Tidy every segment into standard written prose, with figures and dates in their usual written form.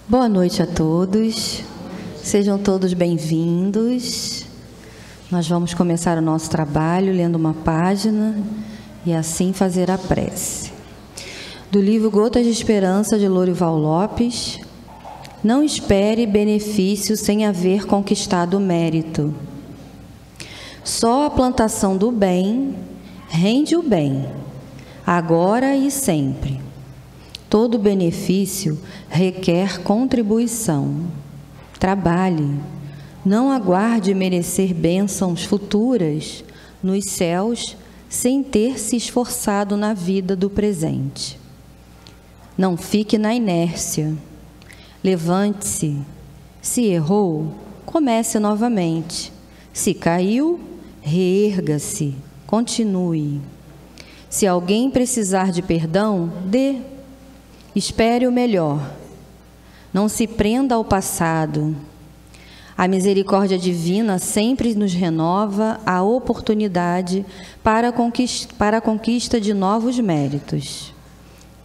Boa noite a todos, sejam todos bem-vindos. Nós vamos começar o nosso trabalho lendo uma página e assim fazer a prece. Do livro Gotas de Esperança, de Lorival Lopes. Não espere benefício sem haver conquistado o mérito. Só a plantação do bem rende o bem, agora e sempre. Todo benefício requer contribuição. Trabalhe, não aguarde merecer bênçãos futuras nos céus sem ter se esforçado na vida do presente. Não fique na inércia. Levante-se. Se errou, comece novamente. Se caiu, reerga-se. Continue. Se alguém precisar de perdão, dê. Espere o melhor. Não se prenda ao passado. A misericórdia divina sempre nos renova a oportunidade para a conquista de novos méritos.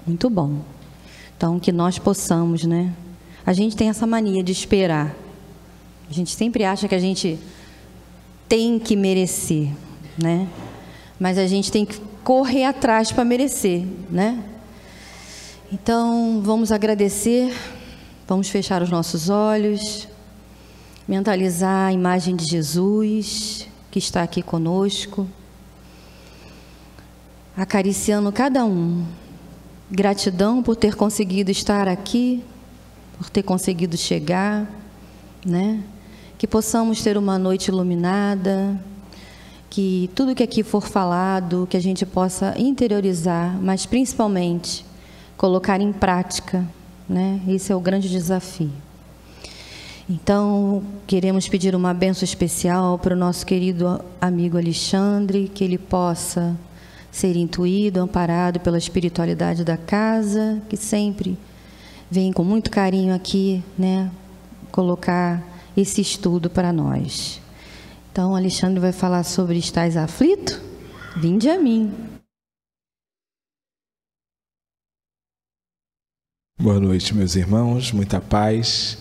Muito bom. Então, que nós possamos, né? A gente tem essa mania de esperar. A gente sempre acha que a gente tem que merecer, né? Mas a gente tem que correr atrás para merecer, né? Então, vamos agradecer, vamos fechar os nossos olhos, mentalizar a imagem de Jesus, que está aqui conosco, acariciando cada um. Gratidão por ter conseguido estar aqui, por ter conseguido chegar, né? Que possamos ter uma noite iluminada, que tudo que aqui for falado, que a gente possa interiorizar, mas principalmente colocar em prática, né? Esse é o grande desafio. Então, queremos pedir uma bênção especial para o nosso querido amigo Alexandre, que ele possa ser intuído, amparado pela espiritualidade da casa, que sempre vem com muito carinho aqui, né? Colocar esse estudo para nós. Então, Alexandre vai falar sobre estais aflito? Vinde a mim. Boa noite, meus irmãos, muita paz,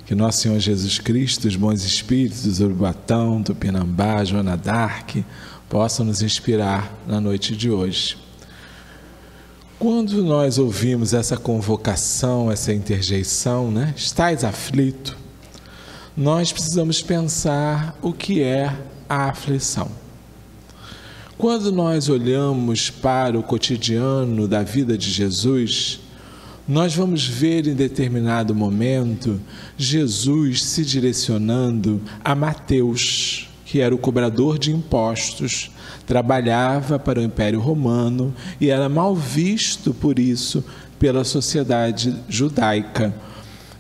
que nosso Senhor Jesus Cristo, os bons espíritos, Urubatão, Tupinambá, Joana d'Arc, possam nos inspirar na noite de hoje. Quando nós ouvimos essa convocação, essa interjeição, né? Estais aflito, nós precisamos pensar o que é a aflição. Quando nós olhamos para o cotidiano da vida de Jesus, nós vamos ver em determinado momento Jesus se direcionando a Mateus, que era o cobrador de impostos, trabalhava para o Império Romano e era mal visto por isso pela sociedade judaica.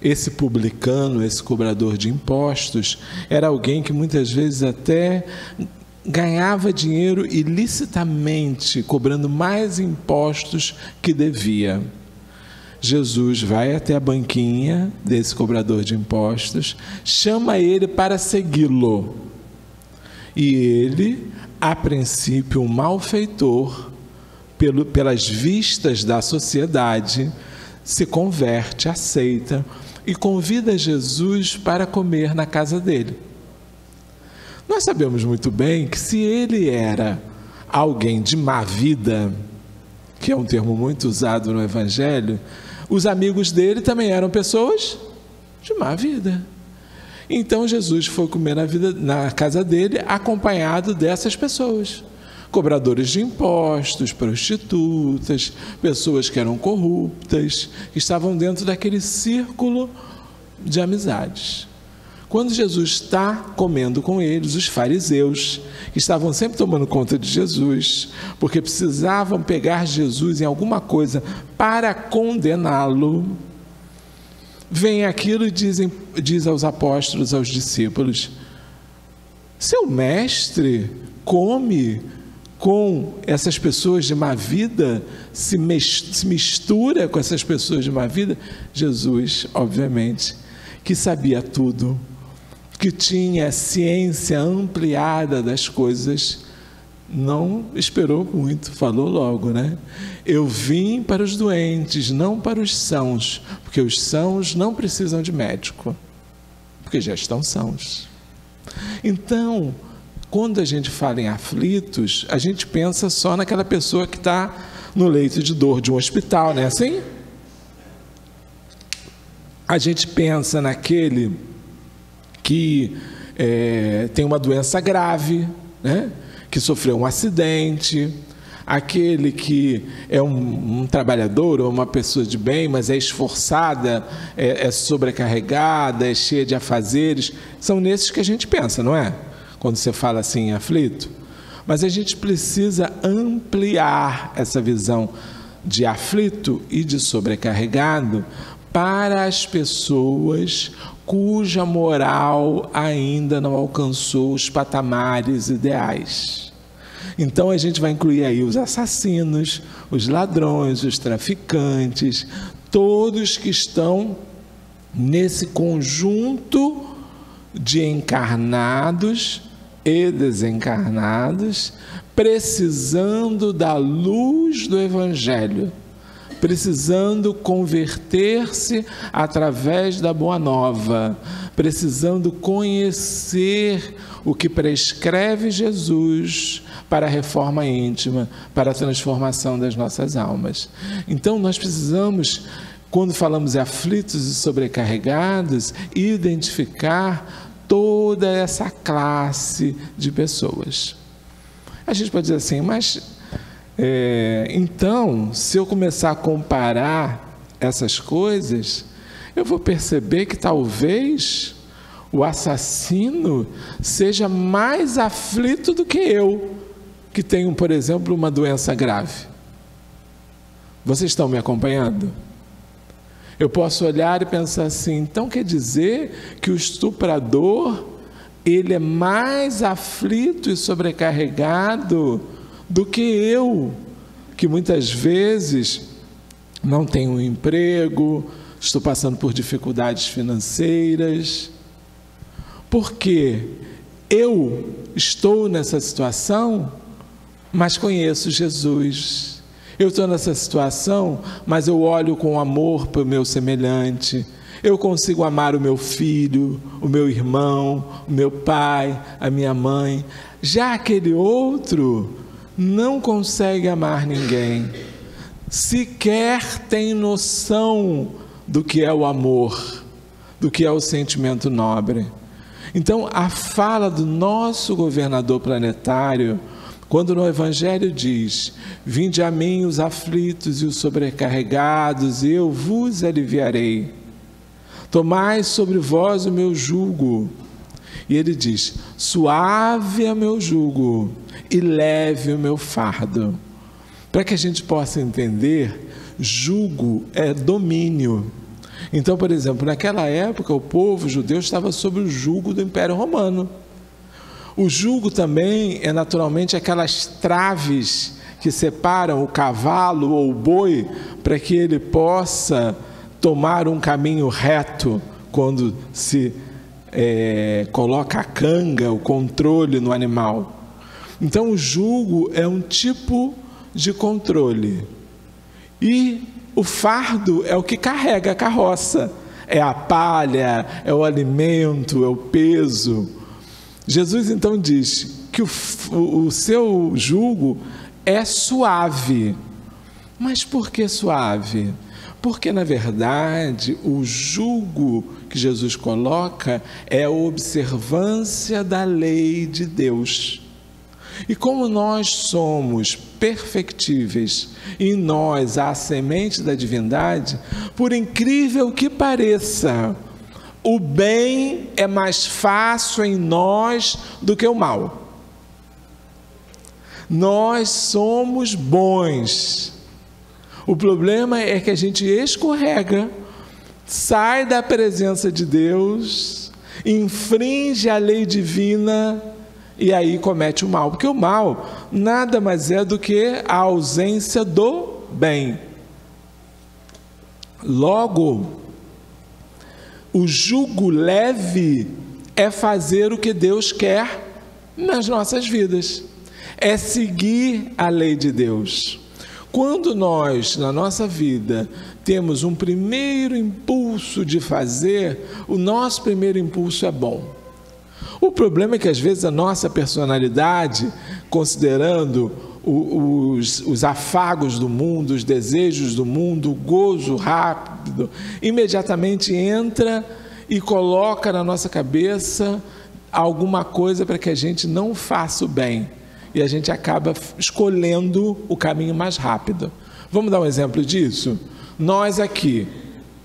Esse publicano, esse cobrador de impostos, era alguém que muitas vezes até ganhava dinheiro ilicitamente, cobrando mais impostos que devia. Jesus vai até a banquinha desse cobrador de impostos, chama ele para segui-lo. E ele, a princípio um malfeitor, pelas vistas da sociedade, se converte, aceita e convida Jesus para comer na casa dele. Nós sabemos muito bem que se ele era alguém de má vida, que é um termo muito usado no Evangelho, os amigos dele também eram pessoas de má vida. Então Jesus foi comer na casa dele acompanhado dessas pessoas. Cobradores de impostos, prostitutas, pessoas que eram corruptas, que estavam dentro daquele círculo de amizades. Quando Jesus está comendo com eles, os fariseus, que estavam sempre tomando conta de Jesus, porque precisavam pegar Jesus em alguma coisa para condená-lo, vem aquilo e diz aos apóstolos, aos discípulos: seu mestre come com essas pessoas de má vida, se mistura com essas pessoas de má vida. Jesus, obviamente, que sabia tudo, que tinha ciência ampliada das coisas, não esperou muito, falou logo, né? Eu vim para os doentes, não para os sãos, porque os sãos não precisam de médico, porque já estão sãos. Então, quando a gente fala em aflitos, a gente pensa só naquela pessoa que está no leito de dor de um hospital, não é assim? A gente pensa naquele que tem uma doença grave, né? Que sofreu um acidente, aquele que é um trabalhador ou uma pessoa de bem, mas é esforçada, é sobrecarregada, é cheia de afazeres. São nesses que a gente pensa, não é? Quando você fala assim em aflito. Mas a gente precisa ampliar essa visão de aflito e de sobrecarregado para as pessoas cuja moral ainda não alcançou os patamares ideais. Então a gente vai incluir aí os assassinos, os ladrões, os traficantes, todos que estão nesse conjunto de encarnados e desencarnados, precisando da luz do Evangelho, precisando converter-se através da Boa Nova, precisando conhecer o que prescreve Jesus para a reforma íntima, para a transformação das nossas almas. Então nós precisamos, quando falamos de aflitos e sobrecarregados, identificar toda essa classe de pessoas. A gente pode dizer assim, mas então, se eu começar a comparar essas coisas, eu vou perceber que talvez o assassino seja mais aflito do que eu, que tenho, por exemplo, uma doença grave. Vocês estão me acompanhando? Eu posso olhar e pensar assim, então quer dizer que o estuprador, ele é mais aflito e sobrecarregado do que eu, que muitas vezes não tenho um emprego, estou passando por dificuldades financeiras. Porque eu estou nessa situação, mas conheço Jesus. Eu estou nessa situação, mas eu olho com amor para o meu semelhante. Eu consigo amar o meu filho, o meu irmão, o meu pai, a minha mãe. Já aquele outro não consegue amar ninguém, sequer tem noção do que é o amor, do que é o sentimento nobre. Então, a fala do nosso governador planetário, quando no Evangelho diz: vinde a mim os aflitos e os sobrecarregados, e eu vos aliviarei. Tomai sobre vós o meu jugo. E ele diz: suave é meu jugo e leve o meu fardo. Para que a gente possa entender, jugo é domínio. Então, por exemplo, naquela época o povo judeu estava sob o jugo do Império Romano. O jugo também é naturalmente aquelas traves que separam o cavalo ou o boi para que ele possa tomar um caminho reto quando se coloca a canga, o controle no animal. Então o jugo é um tipo de controle. E o fardo é o que carrega a carroça. É a palha, é o alimento, é o peso. Jesus então diz que o seu jugo é suave. Mas por que suave? Porque, na verdade, o jugo que Jesus coloca é a observância da lei de Deus. E como nós somos perfectíveis, em nós há a semente da divindade, por incrível que pareça, o bem é mais fácil em nós do que o mal. Nós somos bons. O problema é que a gente escorrega, sai da presença de Deus, infringe a lei divina e aí comete o mal. Porque o mal nada mais é do que a ausência do bem. Logo, o jugo leve é fazer o que Deus quer nas nossas vidas. é seguir a lei de Deus. Quando nós, na nossa vida, temos um primeiro impulso de fazer, o nosso primeiro impulso é bom. O problema é que às vezes a nossa personalidade, considerando os afagos do mundo, os desejos do mundo, o gozo rápido, imediatamente entra e coloca na nossa cabeça alguma coisa para que a gente não faça o bem. E a gente acaba escolhendo o caminho mais rápido. Vamos dar um exemplo disso? Nós aqui,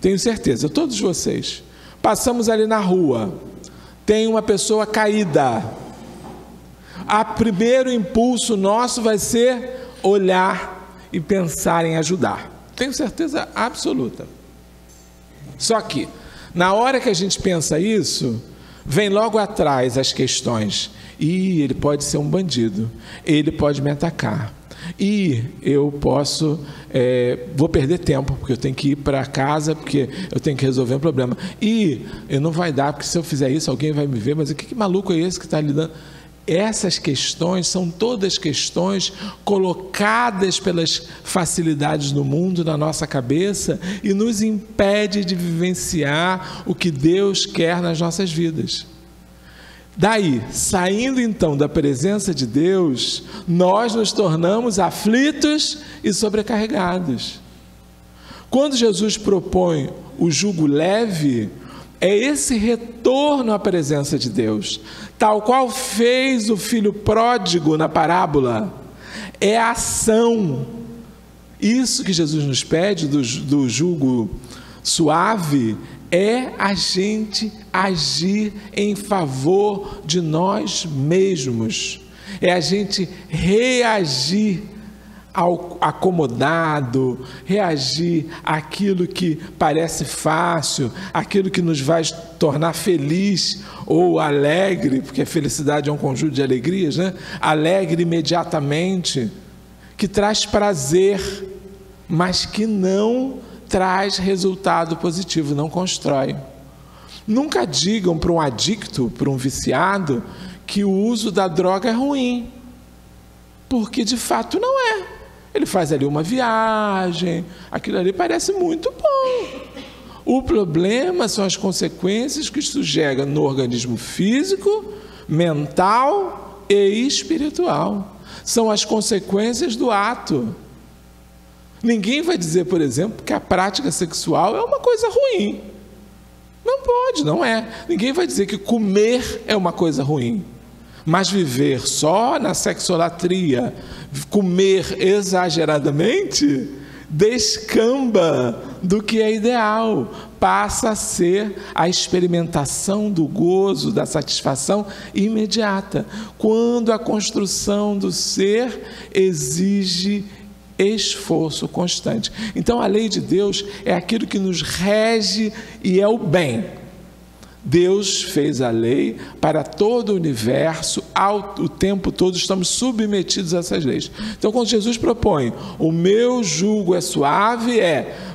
tenho certeza, todos vocês, passamos ali na rua, tem uma pessoa caída. O primeiro impulso nosso vai ser olhar e pensar em ajudar. Tenho certeza absoluta. Só que, na hora que a gente pensa isso, vem logo atrás as questões. Ele pode ser um bandido, ele pode me atacar, e eu posso, vou perder tempo, porque eu tenho que ir para casa, porque eu tenho que resolver um problema, e eu não vai dar, porque se eu fizer isso, alguém vai me ver, mas que maluco é esse que está lidando? Essas questões são todas questões colocadas pelas facilidades do mundo na nossa cabeça e nos impede de vivenciar o que Deus quer nas nossas vidas. Daí, saindo então da presença de Deus, nós nos tornamos aflitos e sobrecarregados. Quando Jesus propõe o jugo leve, é esse retorno à presença de Deus, tal qual fez o filho pródigo na parábola. É a ação. Isso que Jesus nos pede do jugo suave é a gente agir em favor de nós mesmos, é a gente reagir ao acomodado, reagir àquilo que parece fácil, aquilo que nos vai tornar feliz ou alegre, porque a felicidade é um conjunto de alegrias, né? Alegre imediatamente, que traz prazer, mas que não traz resultado positivo, não constrói. Nunca digam para um adicto, para um viciado, que o uso da droga é ruim, porque de fato não é. Ele faz ali uma viagem, aquilo ali parece muito bom. O problema são as consequências que isso gera no organismo físico, mental e espiritual. São as consequências do ato. Ninguém vai dizer, por exemplo, que a prática sexual é uma coisa ruim. Não pode, não é. Ninguém vai dizer que comer é uma coisa ruim. Mas viver só na sexolatria, comer exageradamente, descamba do que é ideal. Passa a ser a experimentação do gozo, da satisfação imediata. Quando a construção do ser exige esforço constante. Então a lei de Deus é aquilo que nos rege e é o bem. Deus fez a lei para todo o universo, o tempo todo estamos submetidos a essas leis. Então quando Jesus propõe, o meu jugo é suave,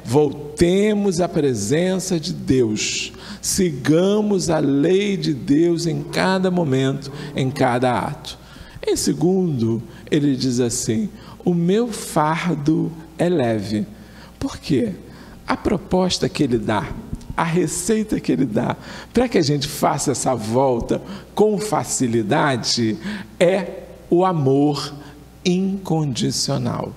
voltemos à presença de Deus, sigamos a lei de Deus em cada momento, em cada ato. Em segundo, ele diz assim, o meu fardo é leve. Por quê? A proposta que ele dá, a receita que ele dá, para que a gente faça essa volta com facilidade, é o amor incondicional,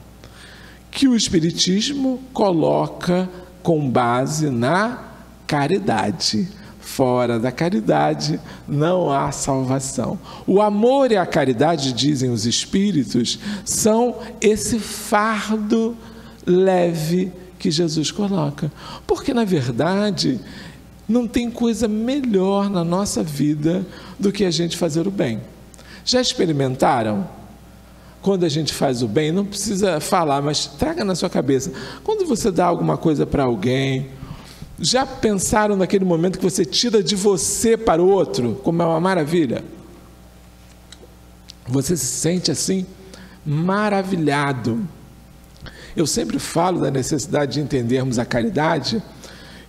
que o Espiritismo coloca com base na caridade. Fora da caridade não há salvação. O amor e a caridade, dizem os espíritos, são esse fardo leve que Jesus coloca. Porque, na verdade, não tem coisa melhor na nossa vida do que a gente fazer o bem. Já experimentaram? Quando a gente faz o bem, não precisa falar, mas traga na sua cabeça. Quando você dá alguma coisa para alguém, já pensaram naquele momento que você tira de você para o outro, como é uma maravilha? Você se sente assim, maravilhado. Eu sempre falo da necessidade de entendermos a caridade,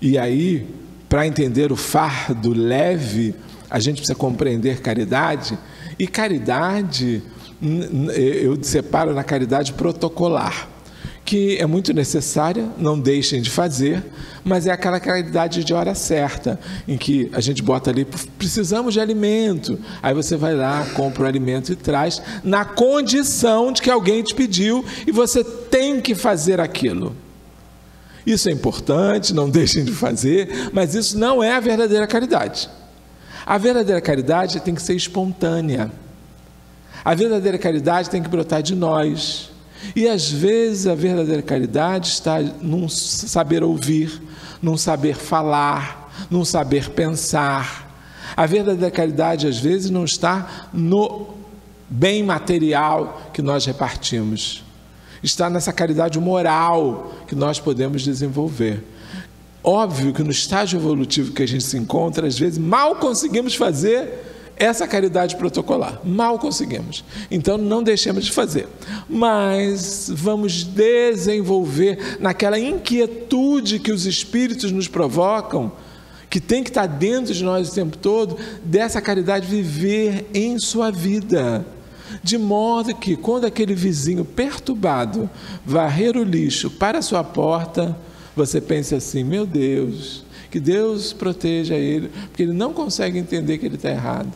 e aí, para entender o fardo leve, a gente precisa compreender caridade, e caridade eu separo na caridade protocolar, que é muito necessária, não deixem de fazer, mas é aquela caridade de hora certa, em que a gente bota ali, precisamos de alimento, aí você vai lá, compra o alimento e traz, na condição de que alguém te pediu e você tem que fazer aquilo. Isso é importante, não deixem de fazer, mas isso não é a verdadeira caridade. A verdadeira caridade tem que ser espontânea. A verdadeira caridade tem que brotar de nós. E às vezes a verdadeira caridade está num saber ouvir, num saber falar, num saber pensar. A verdadeira caridade às vezes não está no bem material que nós repartimos. Está nessa caridade moral que nós podemos desenvolver. Óbvio que no estágio evolutivo que a gente se encontra, às vezes mal conseguimos fazer essa caridade protocolar, mal conseguimos. Então não deixemos de fazer, mas vamos desenvolver naquela inquietude que os espíritos nos provocam, que tem que estar dentro de nós o tempo todo, dessa caridade viver em sua vida, de modo que quando aquele vizinho perturbado varrer o lixo para a sua porta, você pense assim: meu Deus, que Deus proteja ele, porque ele não consegue entender que ele está errado.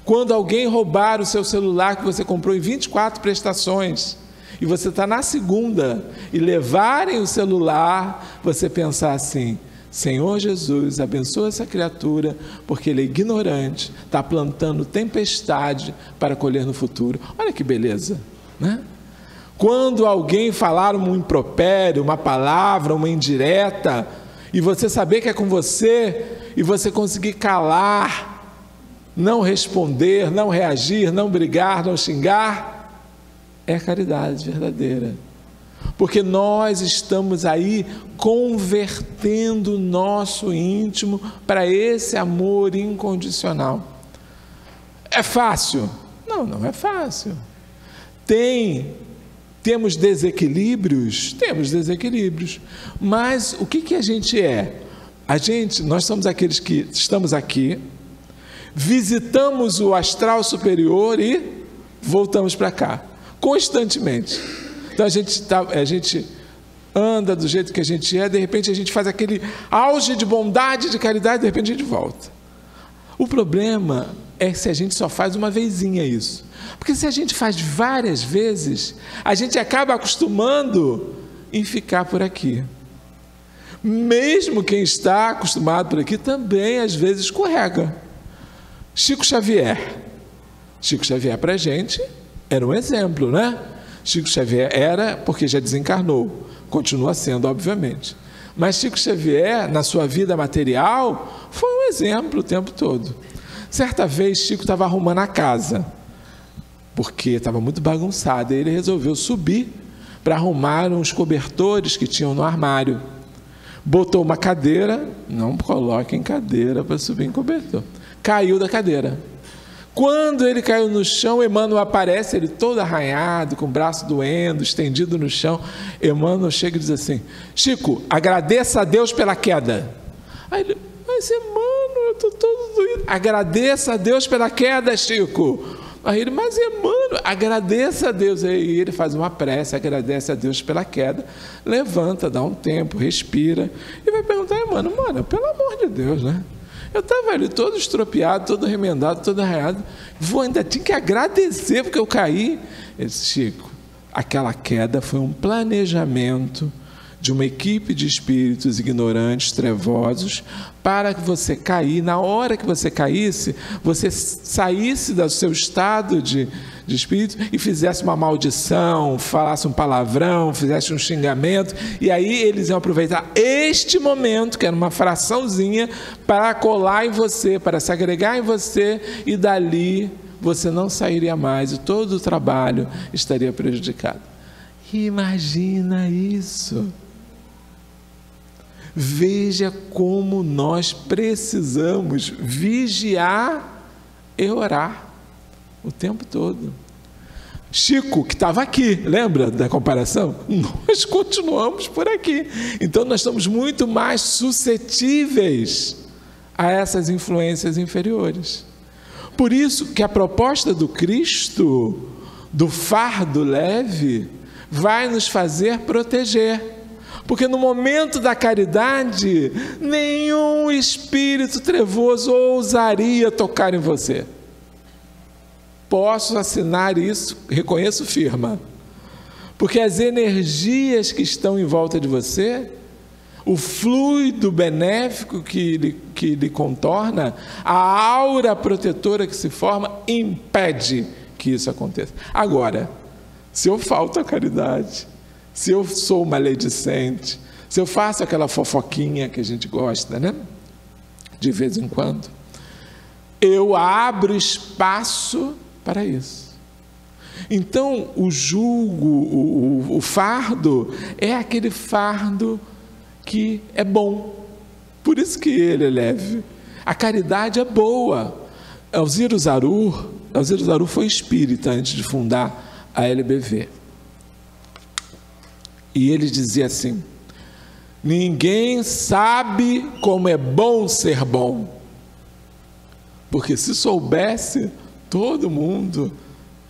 Quando alguém roubar o seu celular que você comprou em 24 prestações, e você está na segunda, e levarem o celular, você pensar assim: Senhor Jesus, abençoa essa criatura, porque ele é ignorante, está plantando tempestade para colher no futuro. Olha que beleza, né? Quando alguém falar um impropério, uma palavra, uma indireta, e você saber que é com você, e você conseguir calar, não responder, não reagir, não brigar, não xingar, é caridade verdadeira. Porque nós estamos aí convertendo o nosso íntimo para esse amor incondicional. É fácil? Não, não é fácil. Temos desequilíbrios? Temos desequilíbrios. Mas o que a gente é? Nós somos aqueles que estamos aqui, visitamos o astral superior e voltamos para cá, constantemente. Então a gente anda do jeito que a gente é, de repente a gente faz aquele auge de bondade, de caridade, de repente a gente volta. O problema é se a gente só faz uma vezinha isso. Porque se a gente faz várias vezes, a gente acaba acostumando em ficar por aqui. Mesmo quem está acostumado por aqui também às vezes escorrega. Chico Xavier para a gente era um exemplo, né? Chico Xavier era, porque já desencarnou, continua sendo, obviamente. Mas Chico Xavier, na sua vida material, foi um exemplo o tempo todo. Certa vez, Chico estava arrumando a casa, porque estava muito bagunçado, e ele resolveu subir para arrumar uns cobertores que tinham no armário. Botou uma cadeira, não coloquem cadeira para subir em cobertor. Caiu da cadeira. Quando ele caiu no chão, Emmanuel aparece, ele todo arranhado, com o braço doendo, estendido no chão. Emmanuel chega e diz assim: Chico, agradeça a Deus pela queda. Aí ele: mas Emmanuel, eu estou todo doído. Agradeça a Deus pela queda, Chico. Aí ele: mas Emmanuel, agradeça a Deus. Aí ele faz uma prece, agradece a Deus pela queda, levanta, dá um tempo, respira, e vai perguntar a Emmanuel: mano, pelo amor de Deus, né? Eu estava ali todo estropiado, todo remendado, todo arranhado, ainda tinha que agradecer porque eu caí. Ele disse: Chico, aquela queda foi um planejamento de uma equipe de espíritos ignorantes, trevosos, para que você cair, na hora que você caísse, você saísse do seu estado de espírito e fizesse uma maldição, falasse um palavrão, fizesse um xingamento, e aí eles iam aproveitar este momento, que era uma fraçãozinha, para colar em você, para se agregar em você, e dali você não sairia mais, e todo o trabalho estaria prejudicado. Imagina isso! Veja como nós precisamos vigiar e orar o tempo todo. Chico, que estava aqui, lembra da comparação? Nós continuamos por aqui. Então nós estamos muito mais suscetíveis a essas influências inferiores. Por isso que a proposta do Cristo do fardo leve vai nos fazer proteger. Porque no momento da caridade, nenhum espírito trevoso ousaria tocar em você. Posso assinar isso, reconheço firma. Porque as energias que estão em volta de você, o fluido benéfico que lhe contorna, a aura protetora que se forma, impede que isso aconteça. Agora, se eu falto à caridade, se eu sou maledicente, se eu faço aquela fofoquinha que a gente gosta, né? De vez em quando, eu abro espaço para isso. Então, o jugo, o fardo, é aquele fardo que é bom. Por isso que ele é leve. A caridade é boa. Alzira Zarur foi espírita antes de fundar a LBV. E ele dizia assim: ninguém sabe como é bom ser bom. Porque se soubesse, todo mundo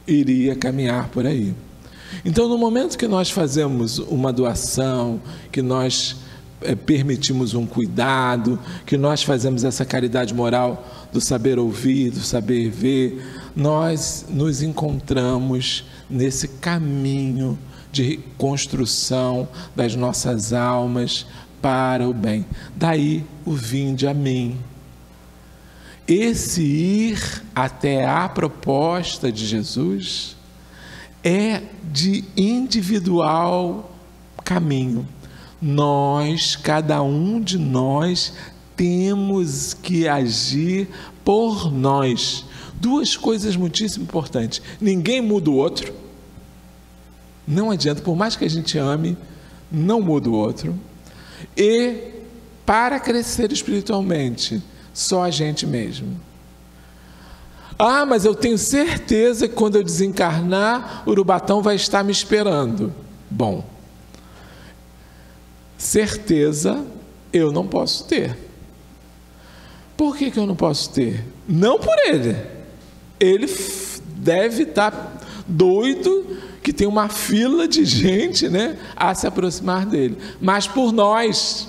iria caminhar por aí. Então, no momento que nós fazemos uma doação, que nós permitimos um cuidado, que nós fazemos essa caridade moral do saber ouvir, do saber ver, nós nos encontramos nesse caminho de construção das nossas almas para o bem. Daí o vinde a mim. Esse ir até a proposta de Jesus é de individual caminho. Nós, cada um de nós, temos que agir por nós. Duas coisas muitíssimo importantes. Ninguém muda o outro. Não adianta, por mais que a gente ame, não muda o outro. E para crescer espiritualmente, só a gente mesmo. Ah, mas eu tenho certeza que quando eu desencarnar, o Urubatão vai estar me esperando. Bom, certeza eu não posso ter. Por que eu não posso ter? Não por ele. Ele deve estar doido, que tem uma fila de gente, né, a se aproximar dele. Mas por nós.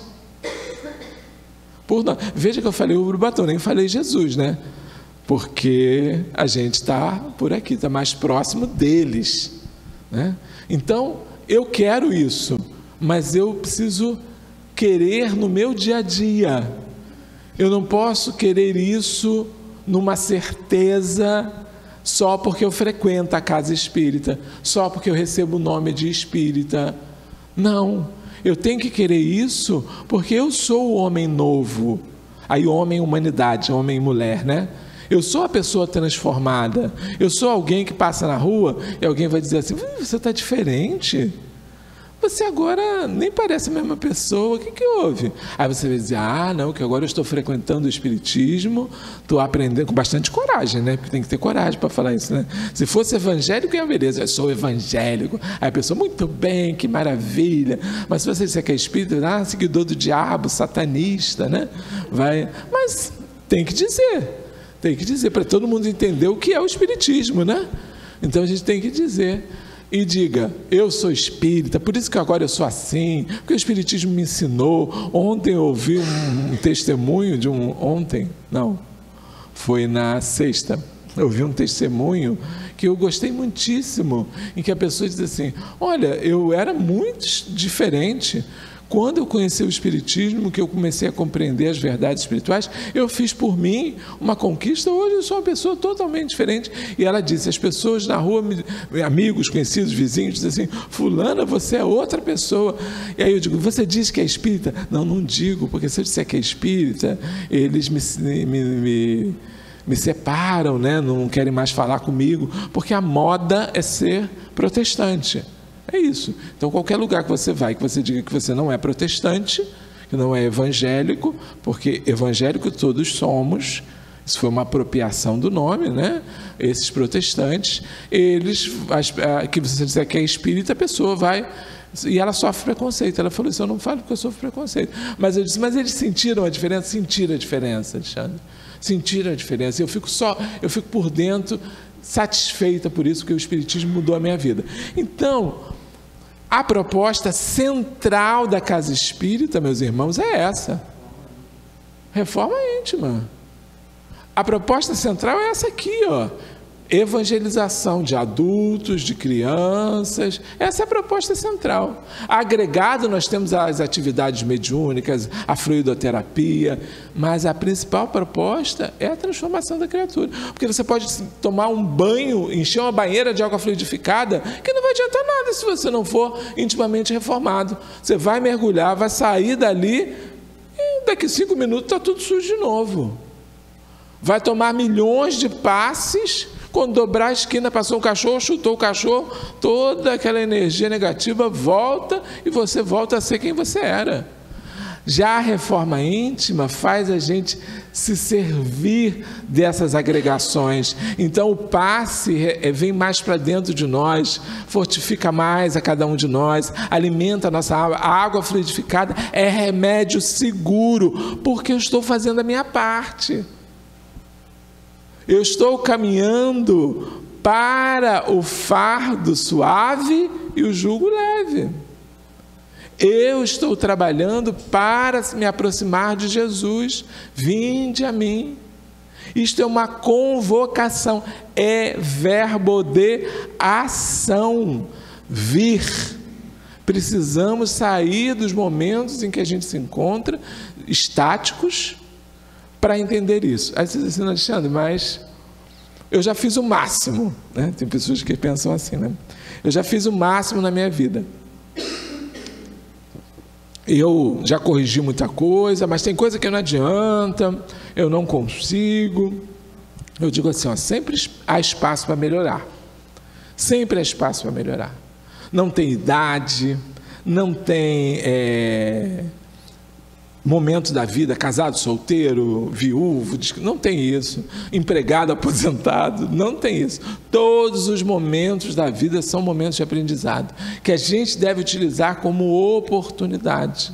Veja que eu falei o Urubatão, nem falei Jesus, né? Porque a gente está por aqui, está mais próximo deles, né? Então, eu quero isso, mas eu preciso querer no meu dia a dia. Eu não posso querer isso numa certeza só porque eu frequento a casa espírita, só porque eu recebo o nome de espírita. Não. Eu tenho que querer isso porque eu sou o homem novo. Aí homem, humanidade, homem e mulher, né? Eu sou a pessoa transformada. Eu sou alguém que passa na rua e alguém vai dizer assim: você está diferente. Você agora nem parece a mesma pessoa. O que houve? Aí você vai dizer: ah, não, que agora eu estou frequentando o espiritismo, estou aprendendo, com bastante coragem, né? Porque tem que ter coragem para falar isso, né? Se fosse evangélico, é beleza, eu sou evangélico. Aí a pessoa: muito bem, que maravilha. Mas se você disser que é espírita, seguidor do diabo, satanista, né? Mas tem que dizer para todo mundo entender o que é o espiritismo, né? Então a gente tem que dizer. E diga: eu sou espírita, por isso que agora eu sou assim, porque o espiritismo me ensinou. Ontem eu ouvi um testemunho de foi na sexta, eu ouvi um testemunho que eu gostei muitíssimo, em que a pessoa diz assim: olha, eu era muito diferente. Quando eu conheci o espiritismo, que eu comecei a compreender as verdades espirituais, eu fiz por mim uma conquista. Hoje eu sou uma pessoa totalmente diferente. E ela disse: as pessoas na rua, amigos, conhecidos, vizinhos, dizem assim: fulana, você é outra pessoa. E aí eu digo: você diz que é espírita? Não digo, porque se eu disser que é espírita, eles me separam, né? Não querem mais falar comigo, porque a moda é ser protestante. É isso. Então, qualquer lugar que você vai, que você diga que você não é protestante, que não é evangélico, porque evangélico todos somos, isso foi uma apropriação do nome, né? Esses protestantes, que você disser que é espírita, a pessoa vai, e ela sofre preconceito. Ela falou assim: eu não falo porque eu sofro preconceito. Mas eu disse: mas eles sentiram a diferença? Sentiram a diferença, Alexandre. Sentiram a diferença. Eu fico por dentro satisfeita por isso, que o Espiritismo mudou a minha vida. Então, a proposta central da Casa Espírita, meus irmãos, é essa: reforma íntima. A proposta central é essa aqui, ó. Evangelização de adultos, de crianças. Essa é a proposta central. Agregado, nós temos as atividades mediúnicas, a fluidoterapia, mas a principal proposta é a transformação da criatura. Porque você pode tomar um banho, encher uma banheira de água fluidificada, que não vai adiantar nada se você não for intimamente reformado. Você vai mergulhar, vai sair dali e daqui 5 minutos está tudo sujo de novo. Vai tomar milhões de passes. Quando dobrar a esquina, passou um cachorro, chutou o cachorro, toda aquela energia negativa volta e você volta a ser quem você era. Já a reforma íntima faz a gente se servir dessas agregações. Então o passe vem mais para dentro de nós, fortifica mais a cada um de nós, alimenta a nossa alma. A água fluidificada é remédio seguro, porque eu estou fazendo a minha parte. Eu estou caminhando para o fardo suave e o jugo leve. Eu estou trabalhando para me aproximar de Jesus. Vinde a mim. Isto é uma convocação, é verbo de ação. Vir. Precisamos sair dos momentos em que a gente se encontra estáticos, para entender isso. Aí você diz assim: Alexandre, mas eu já fiz o máximo, né? Tem pessoas que pensam assim, né? Eu já fiz o máximo na minha vida. Eu já corrigi muita coisa, mas tem coisa que não adianta, eu não consigo. Eu digo assim, ó, sempre há espaço para melhorar. Sempre há espaço para melhorar. Não tem idade, não tem momento da vida, casado, solteiro, viúvo, não tem isso. Empregado, aposentado, não tem isso. Todos os momentos da vida são momentos de aprendizado, que a gente deve utilizar como oportunidade.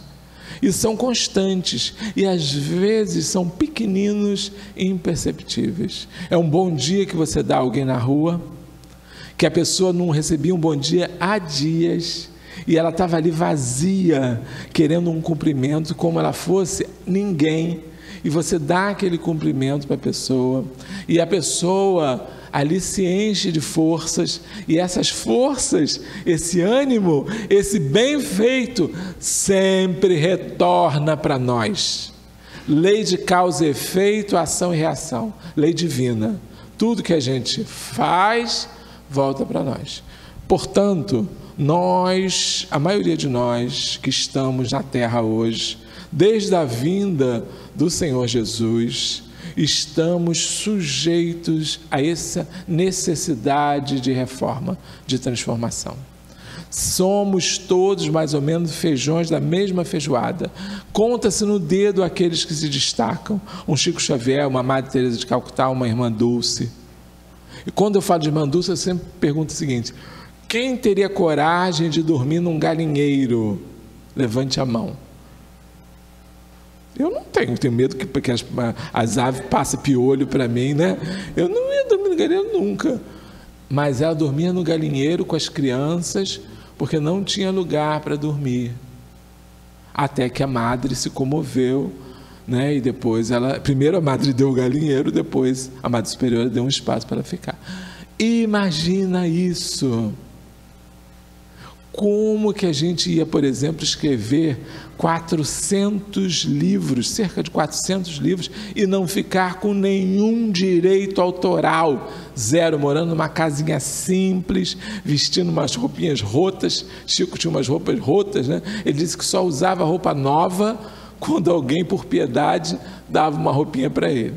E são constantes, e às vezes são pequeninos e imperceptíveis. É um bom dia que você dá a alguém na rua, que a pessoa não recebia um bom dia há dias, e ela estava ali vazia, querendo um cumprimento, como ela fosse ninguém, e você dá aquele cumprimento para a pessoa, e a pessoa ali se enche de forças, e essas forças, esse ânimo, esse bem feito, sempre retorna para nós. Lei de causa e efeito, ação e reação, lei divina. Tudo que a gente faz, volta para nós. Portanto, nós, a maioria de nós que estamos na terra hoje, desde a vinda do Senhor Jesus, estamos sujeitos a essa necessidade de reforma, de transformação. Somos todos mais ou menos feijões da mesma feijoada. Conta-se no dedo aqueles que se destacam. Um Chico Xavier, uma Madre Teresa de Calcutá, uma Irmã Dulce. E quando eu falo de Irmã Dulce, eu sempre pergunto o seguinte: quem teria coragem de dormir num galinheiro? Levante a mão. Eu não tenho medo que as aves passem piolho para mim, né? Eu não ia dormir no galinheiro nunca. Mas ela dormia no galinheiro com as crianças, porque não tinha lugar para dormir. Até que a madre se comoveu, né? E depois primeiro a madre deu o galinheiro, depois a Madre Superiora deu um espaço para ela ficar. Imagina isso! Como que a gente ia, por exemplo, escrever 400 livros, cerca de 400 livros, e não ficar com nenhum direito autoral? Zero, morando numa casinha simples, vestindo umas roupinhas rotas. Chico tinha umas roupas rotas, né? Ele disse que só usava roupa nova quando alguém, por piedade, dava uma roupinha para ele.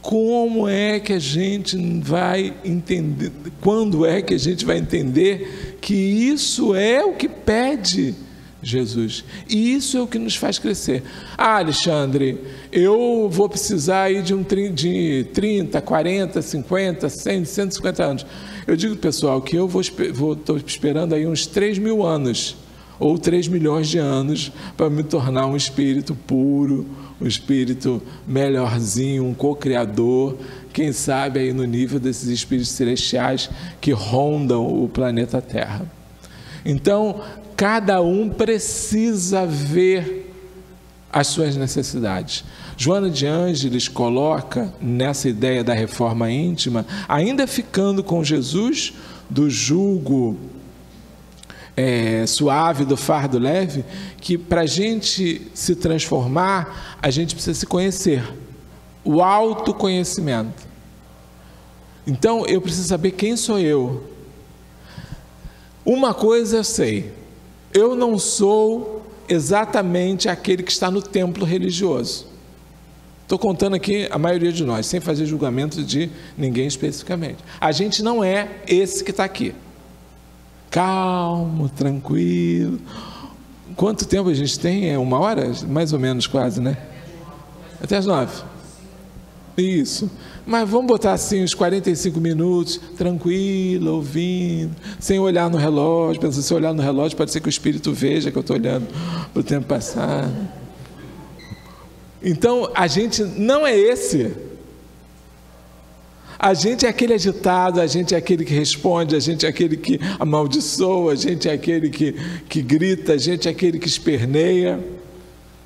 Como é que a gente vai entender, quando é que a gente vai entender que isso é o que pede Jesus? E isso é o que nos faz crescer. Ah, Alexandre, eu vou precisar aí de 30, 40, 50, 100, 150 anos. Eu digo, pessoal, que eu estou esperando aí uns 3.000 anos. ou 3 milhões de anos para me tornar um espírito puro, um espírito melhorzinho, um co-criador, quem sabe aí no nível desses espíritos celestiais que rondam o planeta Terra. Então, cada um precisa ver as suas necessidades. Joana de Ângeles coloca nessa ideia da reforma íntima, ainda ficando com Jesus, do jugo suave, do fardo leve, que para a gente se transformar, a gente precisa se conhecer, o autoconhecimento. Então, eu preciso saber quem sou eu. Uma coisa eu sei, eu não sou exatamente aquele que está no templo religioso. Estou contando aqui a maioria de nós, sem fazer julgamento de ninguém especificamente. A gente não é esse que está aqui. Calmo, tranquilo. Quanto tempo a gente tem? É 1 hora? Mais ou menos, quase, né? Até as 9. Isso. Mas vamos botar assim uns 45 minutos, tranquilo, ouvindo, sem olhar no relógio. Pensa, se olhar no relógio, pode ser que o espírito veja que eu estou olhando para o tempo passado. Então, a gente não é esse. A gente é aquele agitado, a gente é aquele que responde, a gente é aquele que amaldiçoa, a gente é aquele que grita, a gente é aquele que esperneia.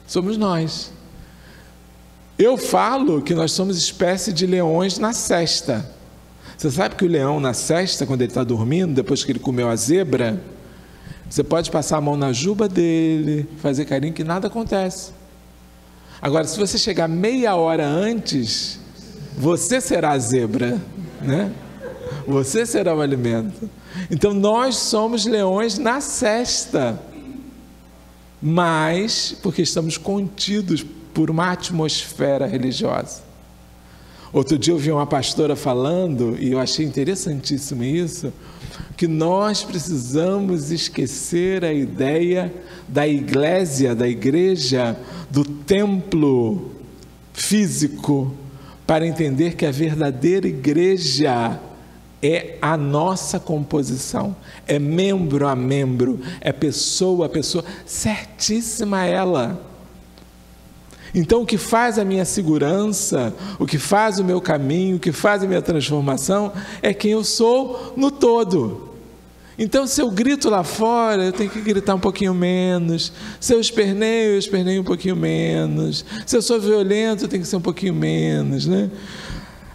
Somos nós. Eu falo que nós somos espécie de leões na sesta. Você sabe que o leão na sesta, quando ele está dormindo, depois que ele comeu a zebra, você pode passar a mão na juba dele, fazer carinho, que nada acontece. Agora, se você chegar meia hora antes, você será a zebra, né? Você será o alimento. Então, nós somos leões na sesta, mas porque estamos contidos por uma atmosfera religiosa. Outro dia eu vi uma pastora falando, e eu achei interessantíssimo isso, que nós precisamos esquecer a ideia da igreja, do templo físico, para entender que a verdadeira igreja é a nossa composição, é membro a membro, é pessoa a pessoa, certíssima ela. Então, o que faz a minha segurança, o que faz o meu caminho, o que faz a minha transformação, é quem eu sou no todo. Então, se eu grito lá fora, eu tenho que gritar um pouquinho menos. Se eu esperneio um pouquinho menos. Se eu sou violento, eu tenho que ser um pouquinho menos, né?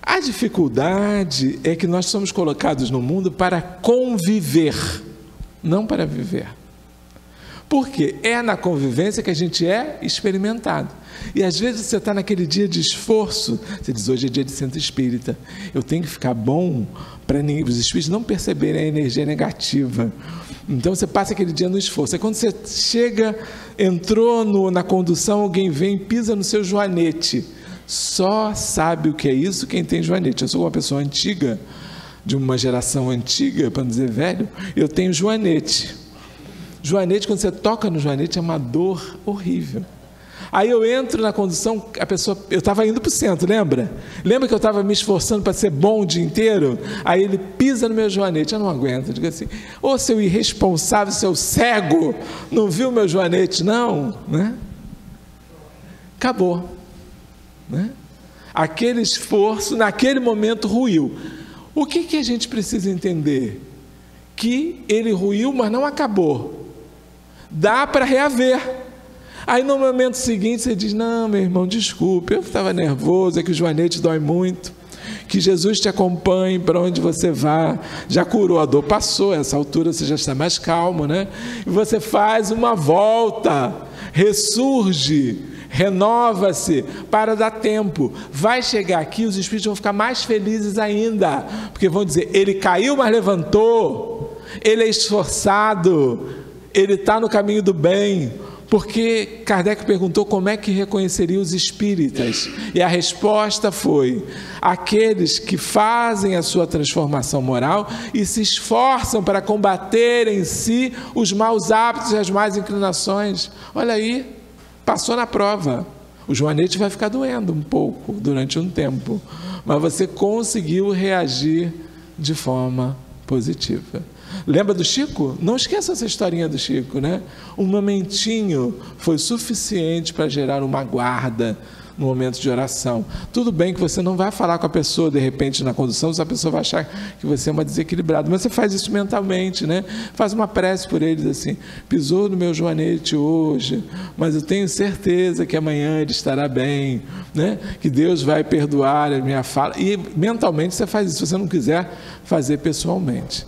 A dificuldade é que nós somos colocados no mundo para conviver, não para viver. Porque é na convivência que a gente é experimentado. E às vezes você está naquele dia de esforço, você diz, hoje é dia de centro espírita, eu tenho que ficar bom para os espíritos não perceberem a energia negativa. Então você passa aquele dia no esforço. Aí quando você chega, entrou na condução, alguém vem e pisa no seu joanete. Só sabe o que é isso quem tem joanete. Eu sou uma pessoa antiga, de uma geração antiga, para não dizer velho, eu tenho joanete. Joanete, quando você toca no joanete, é uma dor horrível. Aí eu entro na condução, a pessoa, eu estava indo para o centro, lembra? Lembra que eu estava me esforçando para ser bom o dia inteiro? Aí ele pisa no meu joanete, eu não aguento, eu digo assim, ô seu irresponsável, seu cego, não viu meu joanete não? Né? Acabou. Né? Aquele esforço, naquele momento, ruiu. O que a gente precisa entender? Que ele ruiu, mas não acabou. Dá para reaver. Aí no momento seguinte você diz, não, meu irmão, desculpe, eu estava nervoso, é que o joanete dói muito, que Jesus te acompanhe para onde você vá, já curou a dor, passou, a essa altura você já está mais calmo, né? E você faz uma volta, ressurge, renova-se para dar tempo. Vai chegar aqui, os espíritos vão ficar mais felizes ainda, porque vão dizer, ele caiu, mas levantou, ele é esforçado, ele está no caminho do bem. Porque Kardec perguntou como é que reconheceria os espíritas, e a resposta foi, aqueles que fazem a sua transformação moral e se esforçam para combater em si os maus hábitos e as más inclinações. Olha aí, passou na prova. O joanete vai ficar doendo um pouco durante um tempo, mas você conseguiu reagir de forma positiva. Lembra do Chico? Não esqueça essa historinha do Chico, né? Um momentinho foi suficiente para gerar uma guarda no momento de oração. Tudo bem que você não vai falar com a pessoa de repente na condução, se a pessoa vai achar que você é uma desequilibrada, mas você faz isso mentalmente, né? Faz uma prece por eles assim: pisou no meu joanete hoje, mas eu tenho certeza que amanhã ele estará bem, né? Que Deus vai perdoar a minha fala. E mentalmente você faz isso, se você não quiser fazer pessoalmente.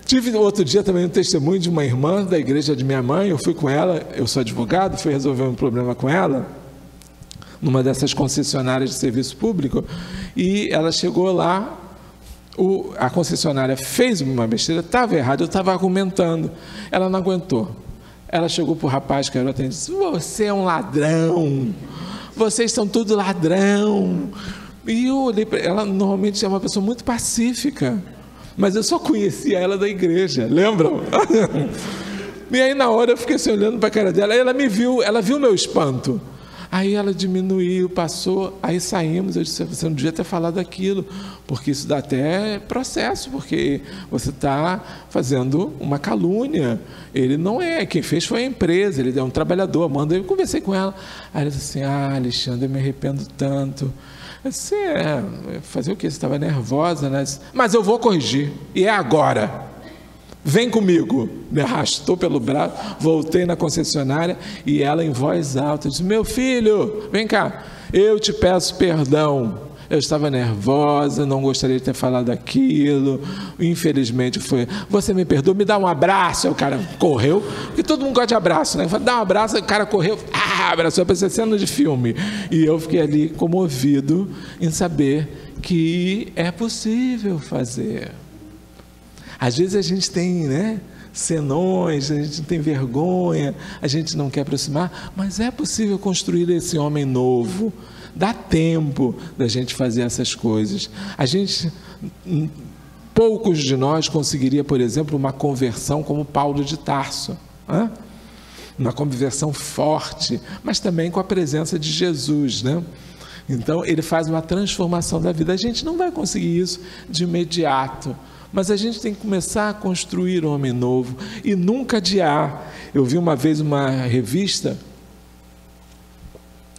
Tive outro dia também um testemunho de uma irmã da igreja de minha mãe. Eu fui com ela, eu sou advogado, fui resolver um problema com ela numa dessas concessionárias de serviço público, e ela chegou lá, a concessionária fez uma besteira, estava errado, eu estava argumentando, ela não aguentou, ela chegou para o rapaz que era o atendente e disse: você é um ladrão, vocês são tudo ladrão. E eu olhei para ela, normalmente é uma pessoa muito pacífica, mas eu só conhecia ela da igreja, lembram? E aí na hora eu fiquei assim, olhando para a cara dela, aí ela me viu, ela viu meu espanto. Aí ela diminuiu, passou, aí saímos, eu disse: você não devia ter falado aquilo, porque isso dá até processo, porque você está fazendo uma calúnia. Ele não é, quem fez foi a empresa, ele é um trabalhador, manda. Eu conversei com ela, aí ela disse assim: Alexandre, eu me arrependo tanto. Eu disse: fazer o quê? Você estava nervosa, né? Disse: mas eu vou corrigir, e é agora. Vem comigo. Me arrastou pelo braço, voltei na concessionária e ela em voz alta disse: meu filho, vem cá, eu te peço perdão, eu estava nervosa, não gostaria de ter falado aquilo, infelizmente foi, você me perdoa, me dá um abraço. Aí o cara correu, porque todo mundo gosta de abraço, né? Dá um abraço, o cara correu, abraçou, parecia cena de filme, e eu fiquei ali comovido em saber que é possível fazer. Às vezes a gente tem, né, senões, a gente tem vergonha, a gente não quer aproximar, mas é possível construir esse homem novo. Dá tempo da gente fazer essas coisas. Poucos de nós conseguiria, por exemplo, uma conversão como Paulo de Tarso, né? Uma conversão forte, mas também com a presença de Jesus, né? Então ele faz uma transformação da vida. A gente não vai conseguir isso de imediato, mas a gente tem que começar a construir um homem novo e nunca adiar. Eu vi uma vez uma revista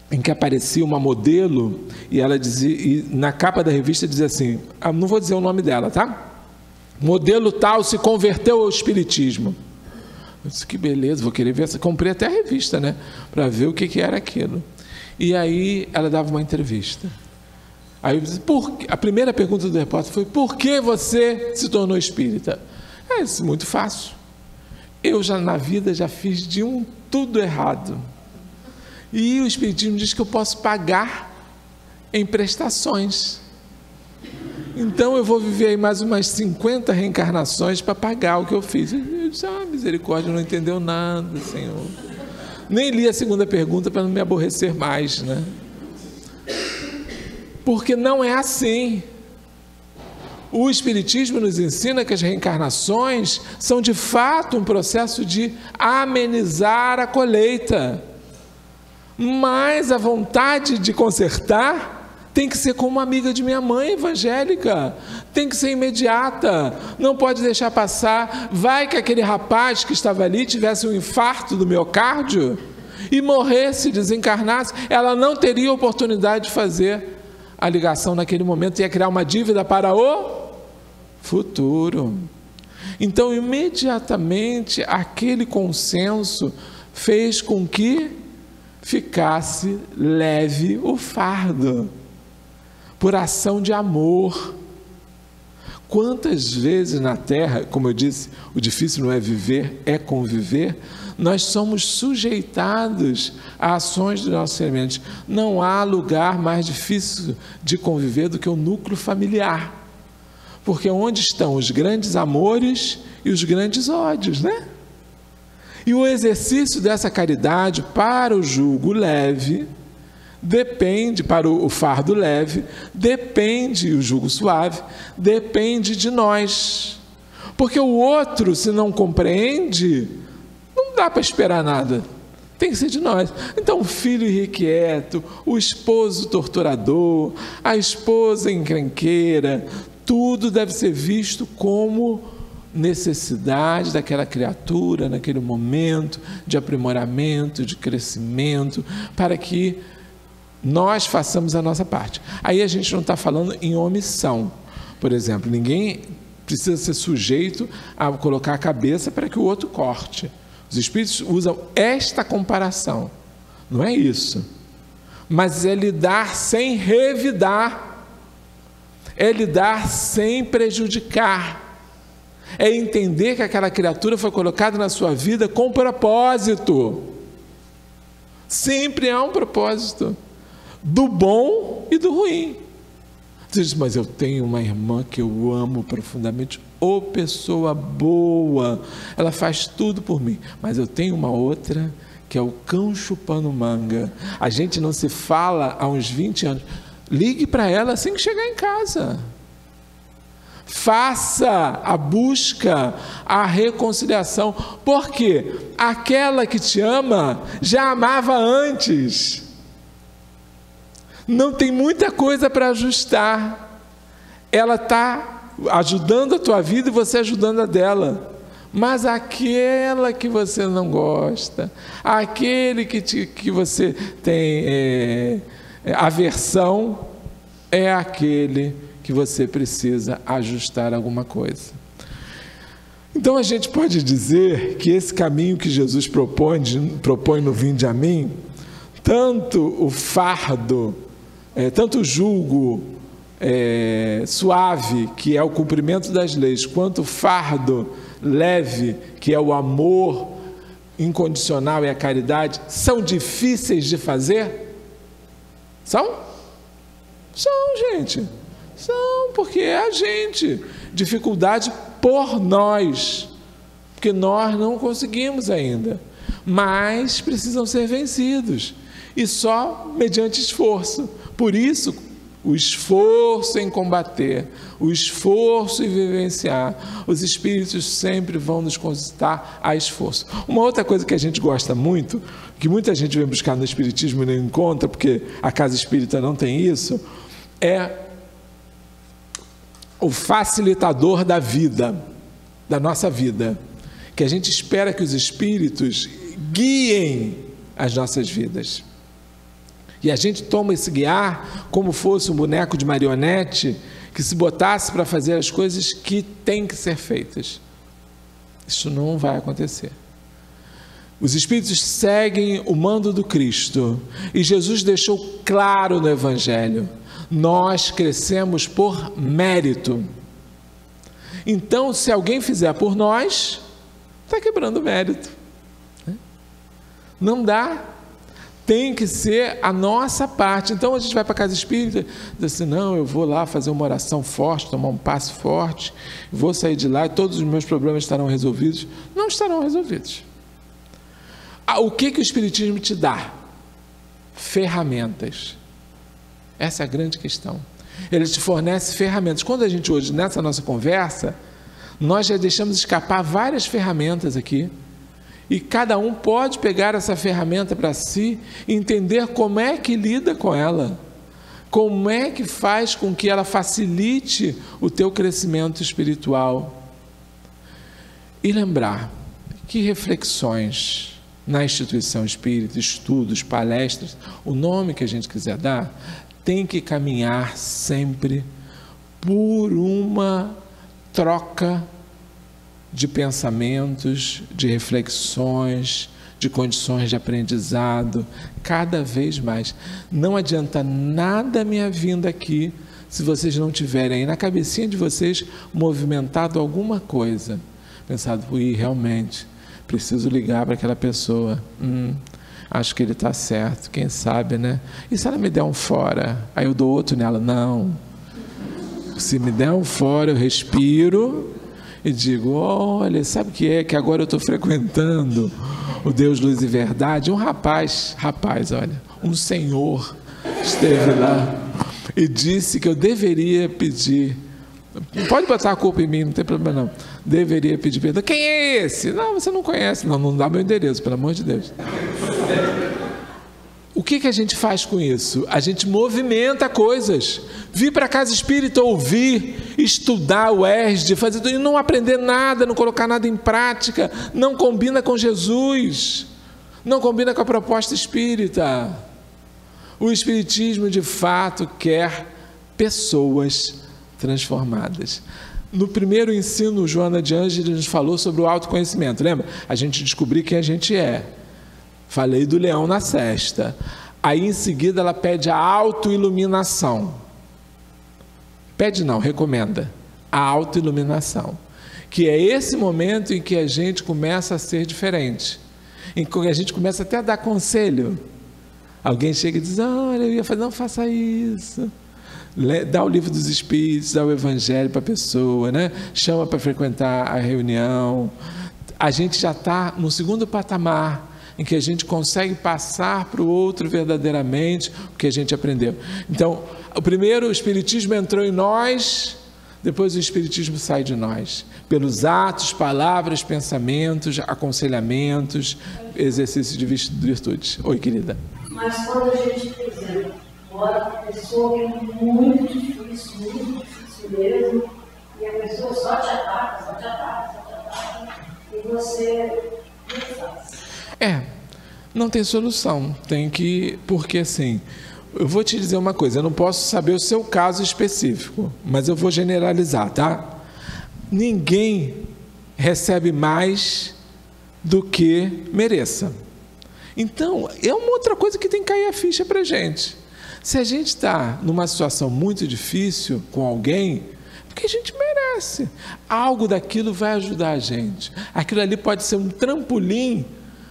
em que aparecia uma modelo e ela dizia, e na capa da revista dizia assim, não vou dizer o nome dela, tá? Modelo tal se converteu ao espiritismo. Eu disse: que beleza, vou querer ver. Comprei até a revista, né? Para ver o que era aquilo. E aí ela dava uma entrevista. Aí eu disse: a primeira pergunta do repórter foi: por que você se tornou espírita? Isso é muito fácil. Eu já na vida já fiz de tudo errado. E o espiritismo diz que eu posso pagar em prestações. Então eu vou viver aí mais umas 50 reencarnações para pagar o que eu fiz. Eu disse: misericórdia, não entendeu nada, Senhor. Nem li a segunda pergunta para não me aborrecer mais, né? Porque não é assim. O Espiritismo nos ensina que as reencarnações são de fato um processo de amenizar a colheita. Mas a vontade de consertar tem que ser como uma amiga de minha mãe evangélica, tem que ser imediata, não pode deixar passar. Vai que aquele rapaz que estava ali tivesse um infarto do miocárdio e morresse, desencarnasse, ela não teria oportunidade de fazer a ligação naquele momento, ia criar uma dívida para o futuro. Então, imediatamente, aquele consenso fez com que ficasse leve o fardo, por ação de amor. Quantas vezes na Terra, como eu disse, o difícil não é viver, é conviver, nós somos sujeitados a ações dos nossos semelhantes. Não há lugar mais difícil de conviver do que o núcleo familiar, porque onde estão os grandes amores e os grandes ódios, né? E o exercício dessa caridade para o jugo leve depende, para o fardo leve, depende, o jugo suave, depende de nós. Porque o outro, se não compreende, não dá para esperar nada. Tem que ser de nós. Então, o filho irrequieto, o esposo torturador, a esposa encrenqueira, tudo deve ser visto como necessidade daquela criatura, naquele momento de aprimoramento, de crescimento, para que nós façamos a nossa parte. Aí a gente não está falando em omissão. Por exemplo, ninguém precisa ser sujeito a colocar a cabeça para que o outro corte. Os espíritos usam esta comparação. Não é isso. Mas é lidar sem revidar. É lidar sem prejudicar. É entender que aquela criatura foi colocada na sua vida com propósito. Sempre há um propósito. Do bom e do ruim. Você diz, mas eu tenho uma irmã que eu amo profundamente. Ô pessoa boa. Ela faz tudo por mim. Mas eu tenho uma outra que é o cão chupando manga. A gente não se fala há uns 20 anos. Ligue para ela assim que chegar em casa. Faça a busca, a reconciliação, porque aquela que te ama já amava antes. Não tem muita coisa para ajustar. Ela está ajudando a tua vida e você ajudando a dela. Mas aquela que você não gosta, aquele que você tem aversão, é aquele que você precisa ajustar alguma coisa. Então a gente pode dizer que esse caminho que Jesus propõe no Vinde a Mim, tanto o fardo, tanto o jugo suave, que é o cumprimento das leis, quanto o fardo leve, que é o amor incondicional e a caridade, são difíceis de fazer? São? São, gente. São, porque é a gente. Dificuldade por nós, porque nós não conseguimos ainda, mas precisam ser vencidos, e só mediante esforço. Por isso, o esforço em combater, o esforço em vivenciar, os espíritos sempre vão nos consultar a esforço. Uma outra coisa que a gente gosta muito, que muita gente vem buscar no espiritismo e não encontra, porque a casa espírita não tem isso, é o facilitador da vida, da nossa vida, que a gente espera que os espíritos guiem as nossas vidas. E a gente toma esse guiar como fosse um boneco de marionete que se botasse para fazer as coisas que têm que ser feitas. Isso não vai acontecer. Os espíritos seguem o mando do Cristo, e Jesus deixou claro no Evangelho: nós crescemos por mérito. Então, se alguém fizer por nós, está quebrando o mérito. Não dá. Tem que ser a nossa parte. Então a gente vai para a casa espírita e diz assim: não, eu vou lá fazer uma oração forte, tomar um passe forte, vou sair de lá e todos os meus problemas estarão resolvidos. Não estarão resolvidos. O que o Espiritismo te dá? Ferramentas. Essa é a grande questão. Ele te fornece ferramentas. Quando a gente hoje, nessa nossa conversa, nós já deixamos escapar várias ferramentas aqui. E cada um pode pegar essa ferramenta para si e entender como é que lida com ela. Como é que faz com que ela facilite o teu crescimento espiritual. E lembrar que reflexões na instituição espírita, estudos, palestras, o nome que a gente quiser dar, tem que caminhar sempre por uma troca de pensamentos, de reflexões, de condições de aprendizado, cada vez mais. Não adianta nada a minha vinda aqui se vocês não tiverem aí na cabecinha de vocês movimentado alguma coisa, pensado: realmente preciso ligar para aquela pessoa, acho que ele está certo, quem sabe, né? E se ela me der um fora, aí eu dou outro nela? Não. Se me der um fora, eu respiro e digo: olha, sabe o que é? Que agora eu estou frequentando o Deus, Luz e Verdade. Um rapaz, olha, um senhor esteve lá e disse que eu deveria pedir, pode botar a culpa em mim, não tem problema não, deveria pedir perdão. Quem é esse? Não, você não conhece. Não dá meu endereço, pelo amor de Deus. O que a gente faz com isso? A gente movimenta coisas. Vir para a casa espírita, ouvir, estudar o ESD, fazer tudo, e não aprender nada, não colocar nada em prática, não combina com Jesus, não combina com a proposta espírita. O espiritismo, de fato, quer pessoas transformadas. No primeiro ensino, Joana de Ângeles nos falou sobre o autoconhecimento. Lembra? A gente descobrir quem a gente é. Falei do leão na cesta. Aí, em seguida, ela pede a autoiluminação. Pede não, recomenda. A autoiluminação. Que é esse momento em que a gente começa a ser diferente. Em que a gente começa até a dar conselho. Alguém chega e diz, olha, eu ia fazer, não faça isso. Dá o livro dos Espíritos, dá o Evangelho para a pessoa, né? Chama para frequentar a reunião. A gente já está no segundo patamar, em que a gente consegue passar para o outro verdadeiramente o que a gente aprendeu. Então, o primeiro, o Espiritismo entrou em nós, depois o Espiritismo sai de nós, pelos atos, palavras, pensamentos, aconselhamentos, exercício de virtudes. Oi, querida. Mas quando a gente, por exemplo, mora com uma pessoa que é muito difícil mesmo, e a pessoa só te ataca, e você não faz. Não tem solução, tem que, porque assim, eu vou te dizer uma coisa, eu não posso saber o seu caso específico, mas eu vou generalizar, tá? Ninguém recebe mais do que mereça. Então, é uma outra coisa que tem que cair a ficha para a gente. Se a gente está numa situação muito difícil com alguém, porque a gente merece. Algo daquilo vai ajudar a gente. Aquilo ali pode ser um trampolim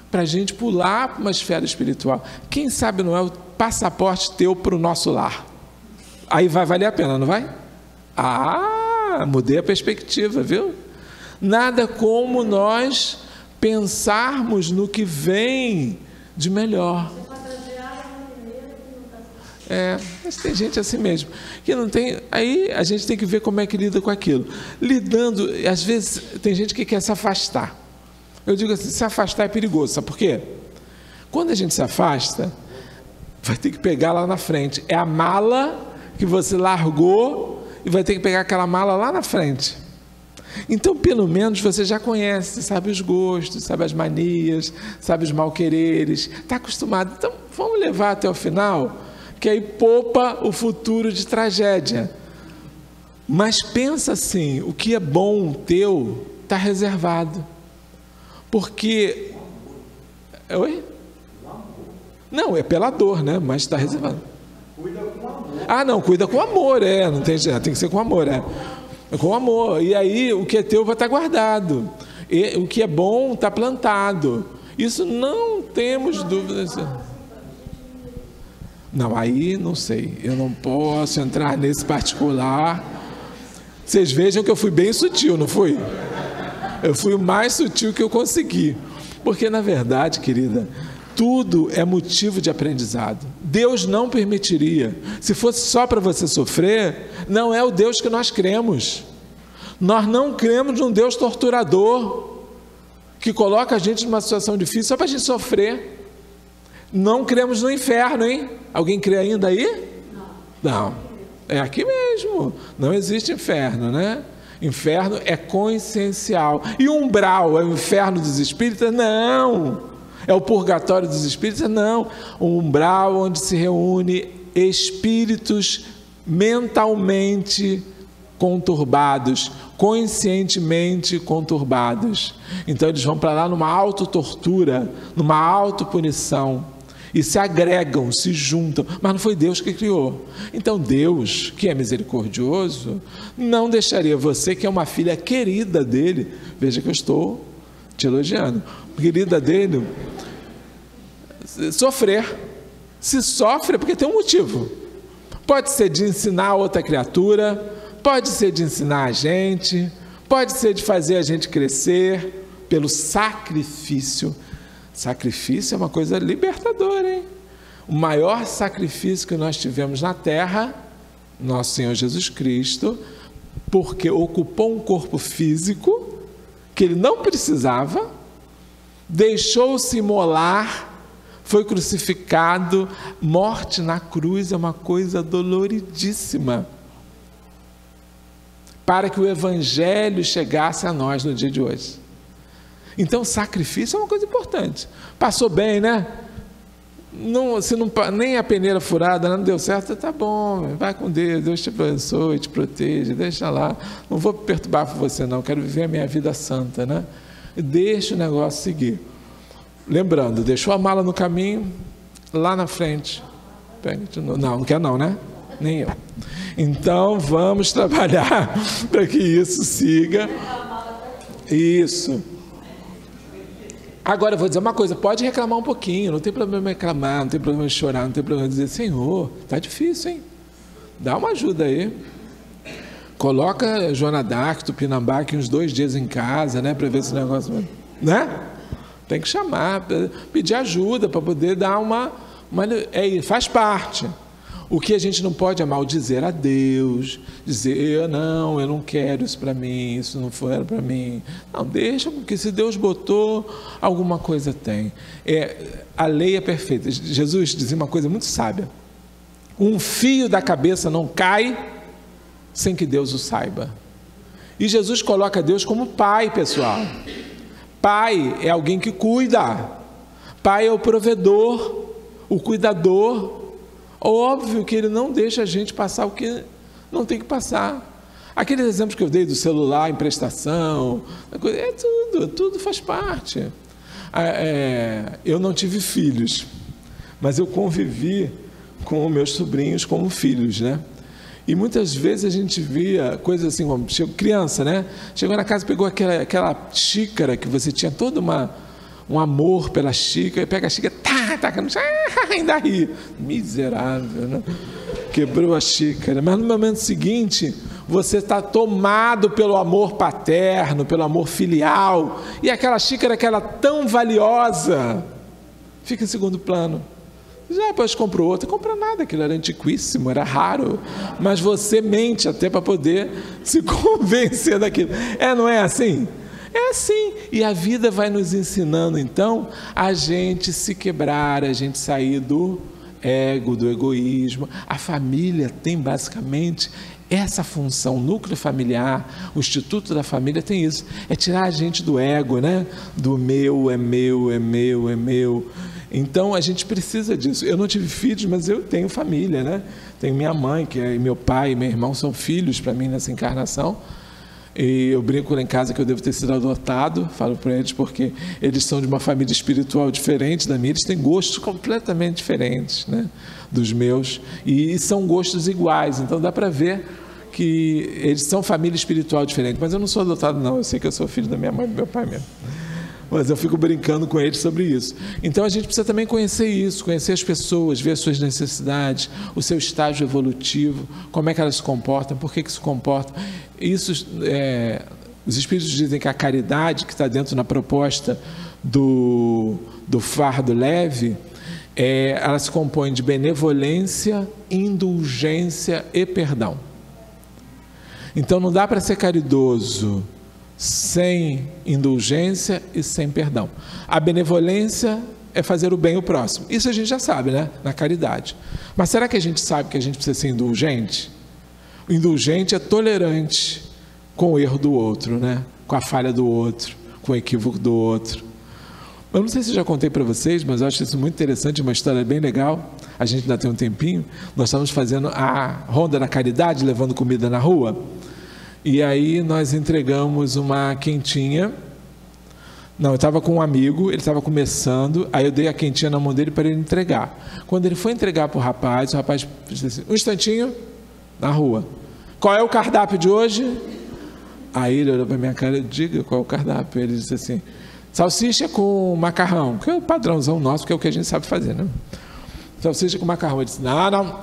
para a gente pular para uma esfera espiritual. Quem sabe não é o passaporte teu para o nosso lar. Aí vai valer a pena, não vai? Mudei a perspectiva, viu? Nada como nós pensarmos no que vem de melhor. Mas tem gente assim mesmo, que não tem, aí a gente tem que ver como é que lida com aquilo. Lidando, às vezes tem gente que quer se afastar. Eu digo assim, se afastar é perigoso, sabe por quê? Quando a gente se afasta, vai ter que pegar lá na frente. É a mala que você largou e vai ter que pegar aquela mala lá na frente. Então, pelo menos, você já conhece, sabe os gostos, sabe as manias, sabe os mal-quereres, está acostumado. Então, vamos levar até o final, que aí poupa o futuro de tragédia. Mas pensa assim, o que é bom teu está reservado. Porque... Oi? Não, é pela dor, né? Mas está reservado. Cuida com amor. Não, cuida com amor, não tem que ser com amor, com amor. E aí, o que é teu vai estar guardado. E o que é bom está plantado. Isso não temos dúvidas. Não, aí não sei. Eu não posso entrar nesse particular. Vocês vejam que eu fui bem sutil, não fui? Eu fui o mais sutil que eu consegui. Porque, na verdade, querida, tudo é motivo de aprendizado. Deus não permitiria. Se fosse só para você sofrer, não é o Deus que nós cremos. Nós não cremos num Deus torturador, que coloca a gente numa situação difícil só para a gente sofrer. Não cremos no inferno, hein? Alguém crê ainda aí? Não. É aqui mesmo. Não existe inferno, né? Inferno é consciencial. E umbral é o inferno dos espíritas? Não. É o purgatório dos espíritas? Não. O umbral onde se reúne espíritos mentalmente conturbados, conscientemente conturbados. Então eles vão para lá numa autotortura, numa autopunição. E se agregam, se juntam, mas não foi Deus que criou. Então Deus, que é misericordioso, não deixaria você, que é uma filha querida dele, veja que eu estou te elogiando, querida dele, sofrer. Se sofre é porque tem um motivo. Pode ser de ensinar outra criatura, pode ser de ensinar a gente, pode ser de fazer a gente crescer pelo sacrifício. Sacrifício é uma coisa libertadora, hein? O maior sacrifício que nós tivemos na terra, nosso Senhor Jesus Cristo, porque ocupou um corpo físico que ele não precisava, deixou-se imolar, foi crucificado. Morte na cruz é uma coisa doloridíssima, para que o Evangelho chegasse a nós no dia de hoje. Então, sacrifício é uma coisa importante. Passou bem, né? Não, se não, nem a peneira furada não deu certo, tá bom, vai com Deus, Deus te abençoe, te proteja, deixa lá, não vou perturbar por você não, quero viver a minha vida santa, né? Deixa o negócio seguir. Lembrando, deixou a mala no caminho, lá na frente, pega de novo. Não quer não, né? Nem eu. Então vamos trabalhar para que isso siga. Isso. Agora eu vou dizer uma coisa, pode reclamar um pouquinho, não tem problema reclamar, não tem problema chorar, não tem problema dizer, Senhor, tá difícil, hein? Dá uma ajuda aí. Coloca Joana d'Arc, Tupinambá, uns 2 dias em casa, né? Para ver esse negócio, né? Tem que chamar, pedir ajuda para poder dar uma faz parte. O que a gente não pode é maldizer a Deus, dizer, eu não quero isso para mim, isso não foi para mim. Não, deixa, porque se Deus botou, alguma coisa tem. A lei é perfeita. Jesus dizia uma coisa muito sábia: um fio da cabeça não cai sem que Deus o saiba. E Jesus coloca Deus como pai, pessoal. Pai é alguém que cuida. Pai é o provedor, o cuidador. Óbvio que ele não deixa a gente passar o que não tem que passar. Aqueles exemplos que eu dei do celular, emprestação, tudo faz parte. Eu não tive filhos, mas eu convivi com meus sobrinhos como filhos, né? E muitas vezes a gente via coisas assim, como criança, né? Chegou na casa, pegou aquela xícara que você tinha todo um amor pela xícara, pega a xícara, taca no chão, ainda ri. Miserável, né? Quebrou a xícara. Mas no momento seguinte, você está tomado pelo amor paterno, pelo amor filial, e aquela xícara que era tão valiosa fica em segundo plano. Já depois comprou outra, compra nada, aquilo era antiquíssimo, era raro, mas você mente até para poder se convencer daquilo. Não é assim? É assim, e a vida vai nos ensinando então a gente se quebrar, a gente sair do ego, do egoísmo. A família tem basicamente essa função, o núcleo familiar, o Instituto da Família tem isso, é tirar a gente do ego, né? Do meu, é meu, é meu, é meu. Então a gente precisa disso. Eu não tive filhos, mas eu tenho família, né? Tenho minha mãe, meu pai e meu irmão são filhos para mim nessa encarnação. E eu brinco lá em casa que eu devo ter sido adotado, falo para eles, porque eles são de uma família espiritual diferente da minha, eles têm gostos completamente diferentes, né, dos meus, e são gostos iguais, então dá para ver que eles são família espiritual diferente, mas eu não sou adotado não, eu sei que eu sou filho da minha mãe e do meu pai mesmo. Mas eu fico brincando com eles sobre isso. Então a gente precisa também conhecer isso, conhecer as pessoas, ver as suas necessidades, o seu estágio evolutivo, como é que elas se comportam, por que se comportam. Isso, os espíritos dizem que a caridade que está dentro na proposta do fardo leve, ela se compõe de benevolência, indulgência e perdão. Então não dá para ser caridoso sem indulgência e sem perdão. A benevolência é fazer o bem ao próximo. Isso a gente já sabe, né? Na caridade. Mas será que a gente sabe que a gente precisa ser indulgente? O indulgente é tolerante com o erro do outro, né? Com a falha do outro, com o equívoco do outro. Eu não sei se eu já contei para vocês, mas eu acho isso muito interessante, uma história bem legal. A gente ainda tem um tempinho. Nós estávamos fazendo a Ronda da Caridade, levando comida na rua. E aí nós entregamos uma quentinha. Não, eu estava com um amigo, ele estava começando, aí eu dei a quentinha na mão dele para ele entregar. Quando ele foi entregar para o rapaz disse assim, um instantinho, na rua. Qual é o cardápio de hoje? Aí ele olhou para a minha cara e diga qual é o cardápio. Ele disse assim, salsicha com macarrão, que é o padrãozão nosso, que é o que a gente sabe fazer, né? Salsicha com macarrão. Ele disse,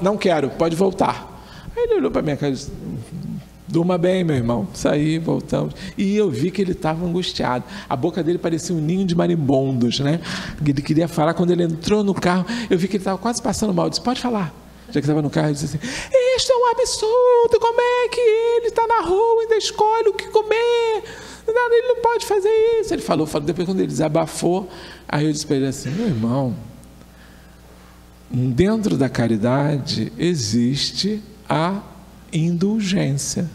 não quero, pode voltar. Aí ele olhou para a minha cara e disse, durma bem, meu irmão. Saí, voltamos. E eu vi que ele estava angustiado. A boca dele parecia um ninho de marimbondos, né? Ele queria falar. Quando ele entrou no carro, eu vi que ele estava quase passando mal. Eu disse, pode falar. Já que estava no carro, ele disse assim, isto é um absurdo. Como é que ele está na rua e ainda escolhe o que comer? Ele não pode fazer isso. Ele falou. Depois, quando ele desabafou, aí eu disse para ele assim, meu irmão, dentro da caridade existe a indulgência.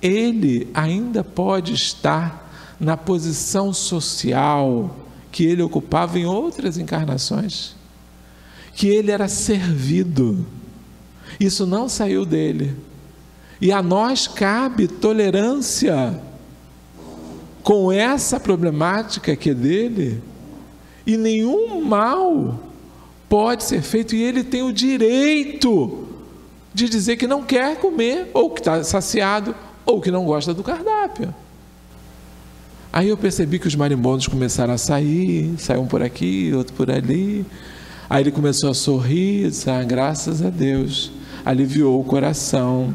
Ele ainda pode estar na posição social que ele ocupava em outras encarnações, que ele era servido. Isso não saiu dele. E a nós cabe tolerância com essa problemática que é dele, e nenhum mal pode ser feito, e ele tem o direito de dizer que não quer comer, ou que está saciado, ou que não gosta do cardápio. Aí eu percebi que os marimbondos começaram a sair, um por aqui, outro por ali. Aí ele começou a sorrir, disse, graças a Deus, aliviou o coração.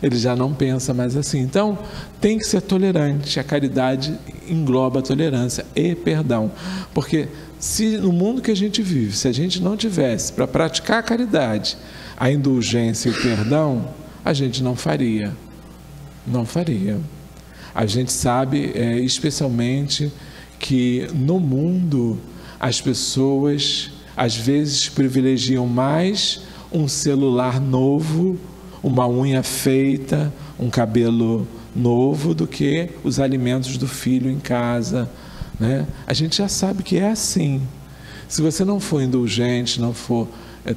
Ele já não pensa mais assim. Então, tem que ser tolerante. A caridade engloba a tolerância e perdão. Porque se no mundo que a gente vive, se a gente não tivesse para praticar a caridade, a indulgência e o perdão, a gente não faria. Não faria. A gente sabe, especialmente, que no mundo as pessoas às vezes privilegiam mais um celular novo, uma unha feita, um cabelo novo, do que os alimentos do filho em casa, né? A gente já sabe que é assim. Se você não for indulgente, não for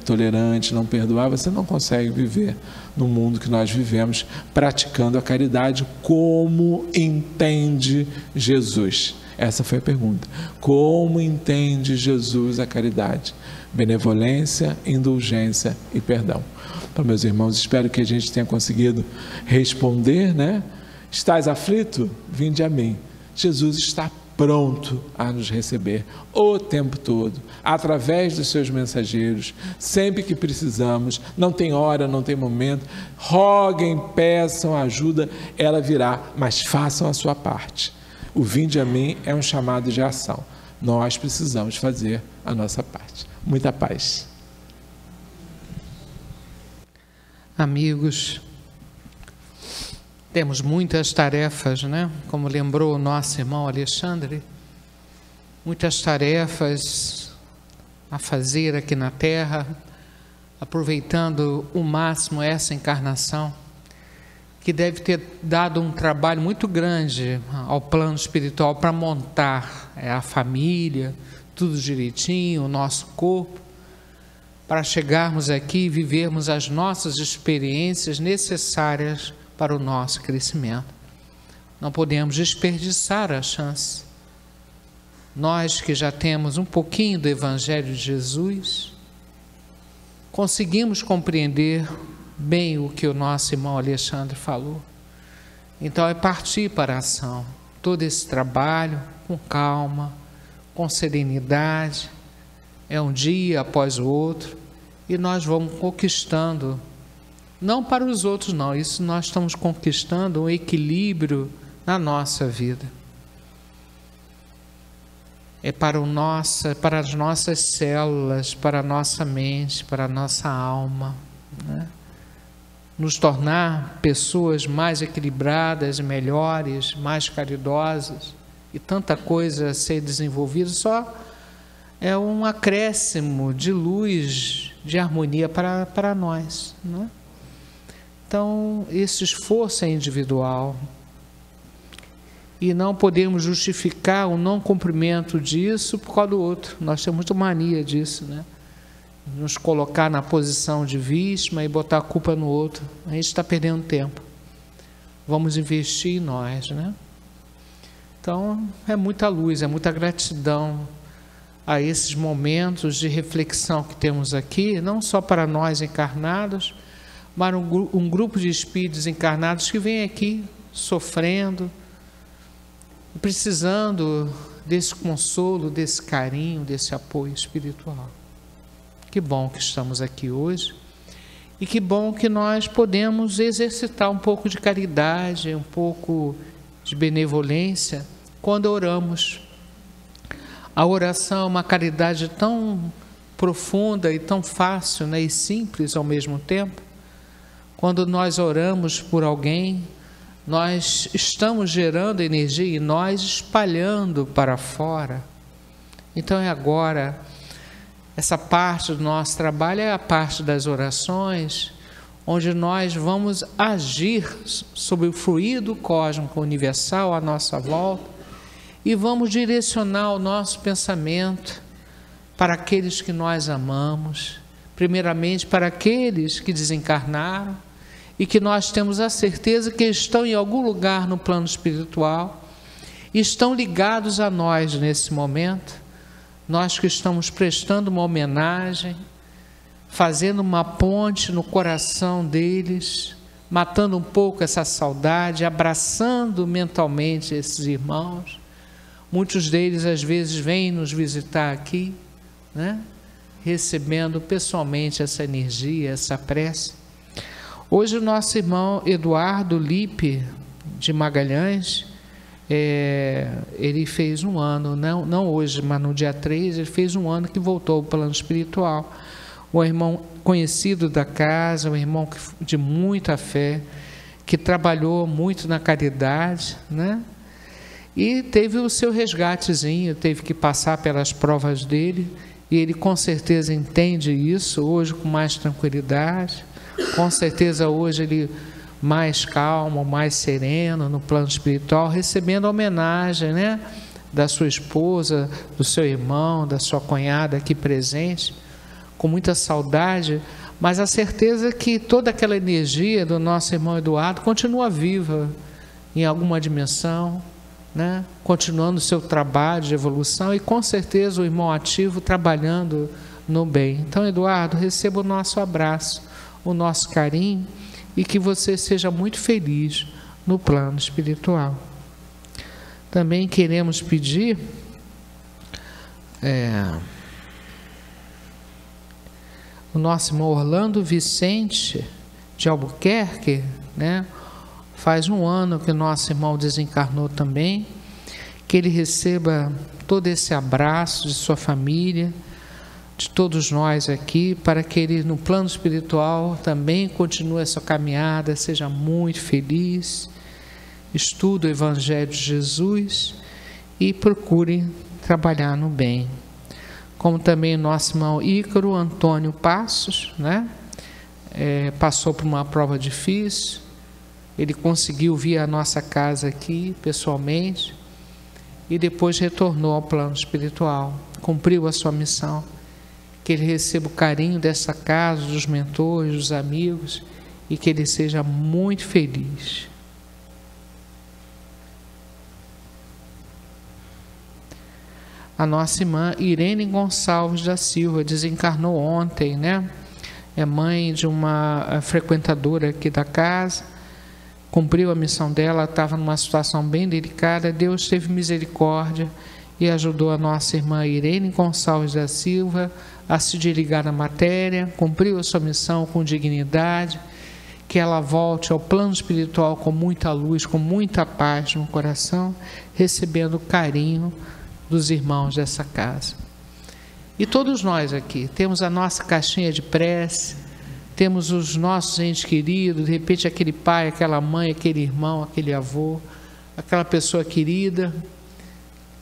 tolerante, não perdoar, você não consegue viver no mundo que nós vivemos, praticando a caridade como entende Jesus. Essa foi a pergunta. Como entende Jesus a caridade? Benevolência, indulgência e perdão. Então, meus irmãos, espero que a gente tenha conseguido responder, né? Estás aflito? Vinde a mim. Jesus está pronto a nos receber o tempo todo, através dos seus mensageiros, sempre que precisamos. Não tem hora, não tem momento. Roguem, peçam ajuda, ela virá, mas façam a sua parte. O vinde a mim é um chamado de ação. Nós precisamos fazer a nossa parte. Muita paz. Amigos, temos muitas tarefas, né? Como lembrou o nosso irmão Alexandre, muitas tarefas a fazer aqui na Terra, aproveitando o máximo essa encarnação, que deve ter dado um trabalho muito grande ao plano espiritual para montar a família, tudo direitinho, o nosso corpo, para chegarmos aqui e vivermos as nossas experiências necessárias para o nosso crescimento. Não podemos desperdiçar a chance. Nós que já temos um pouquinho do Evangelho de Jesus, conseguimos compreender bem o que o nosso irmão Alexandre falou. Então é partir para a ação. Todo esse trabalho com calma, com serenidade, é um dia após o outro, e nós vamos conquistando, não para os outros não, isso nós estamos conquistando um equilíbrio na nossa vida. É para as nossas células, para a nossa mente, para a nossa alma, né? Nos tornar pessoas mais equilibradas, melhores, mais caridosas, e tanta coisa a ser desenvolvida, só é um acréscimo de luz, de harmonia para nós, né? Então, esse esforço é individual, e não podemos justificar o não cumprimento disso por causa do outro. Nós temos muita mania disso, né? Nos colocar na posição de vítima e botar a culpa no outro. A gente está perdendo tempo. Vamos investir em nós, né? Então, é muita luz, é muita gratidão a esses momentos de reflexão que temos aqui, não só para nós encarnados, mas um grupo de espíritos encarnados que vem aqui sofrendo, precisando desse consolo, desse carinho, desse apoio espiritual. Que bom que estamos aqui hoje, e que bom que nós podemos exercitar um pouco de caridade, um pouco de benevolência quando oramos. A oração é uma caridade tão profunda e tão fácil, né, e simples ao mesmo tempo. Quando nós oramos por alguém, nós estamos gerando energia e nós espalhando para fora. Então é agora Essa parte do nosso trabalho é a parte das orações, onde nós vamos agir sobre o fluido cósmico universal à nossa volta e vamos direcionar o nosso pensamento para aqueles que nós amamos, primeiramente para aqueles que desencarnaram e que nós temos a certeza que estão em algum lugar no plano espiritual e estão ligados a nós nesse momento. Nós que estamos prestando uma homenagem, fazendo uma ponte no coração deles, matando um pouco essa saudade, abraçando mentalmente esses irmãos. Muitos deles às vezes vêm nos visitar aqui, né? Recebendo pessoalmente essa energia, essa prece. Hoje o nosso irmão Eduardo Lipe de Magalhães, ele fez um ano, não hoje, mas no dia 3, ele fez um ano que voltou ao plano espiritual. Um irmão conhecido da casa, um irmão de muita fé, que trabalhou muito na caridade, né? E teve o seu resgatezinho, teve que passar pelas provas dele, e ele com certeza entende isso hoje com mais tranquilidade, com certeza hoje ele mais calmo, mais sereno no plano espiritual, recebendo a homenagem, né, da sua esposa, do seu irmão, da sua cunhada aqui presente, com muita saudade, mas a certeza que toda aquela energia do nosso irmão Eduardo continua viva em alguma dimensão, né, continuando o seu trabalho de evolução e com certeza o irmão ativo trabalhando no bem. Então, Eduardo, receba o nosso abraço, o nosso carinho, e que você seja muito feliz no plano espiritual. Também queremos pedir o nosso irmão Orlando Vicente de Albuquerque, né? Faz um ano que o nosso irmão desencarnou também, que ele receba todo esse abraço de sua família, de todos nós aqui, para que ele no plano espiritual também continue a sua caminhada, seja muito feliz, estude o Evangelho de Jesus e procure trabalhar no bem. Como também o nosso irmão Ícaro Antônio Passos, né? Passou por uma prova difícil, ele conseguiu vir à nossa casa aqui pessoalmente e depois retornou ao plano espiritual, cumpriu a sua missão. Que ele receba o carinho dessa casa, dos mentores, dos amigos, e que ele seja muito feliz. A nossa irmã Irene Gonçalves da Silva desencarnou ontem, né? É mãe de uma frequentadora aqui da casa, cumpriu a missão dela, estava numa situação bem delicada, Deus teve misericórdia e ajudou a nossa irmã Irene Gonçalves da Silva a se desligar da matéria, cumpriu a sua missão com dignidade, que ela volte ao plano espiritual com muita luz, com muita paz no coração, recebendo o carinho dos irmãos dessa casa. E todos nós aqui temos a nossa caixinha de prece, temos os nossos entes queridos, de repente aquele pai, aquela mãe, aquele irmão, aquele avô, aquela pessoa querida,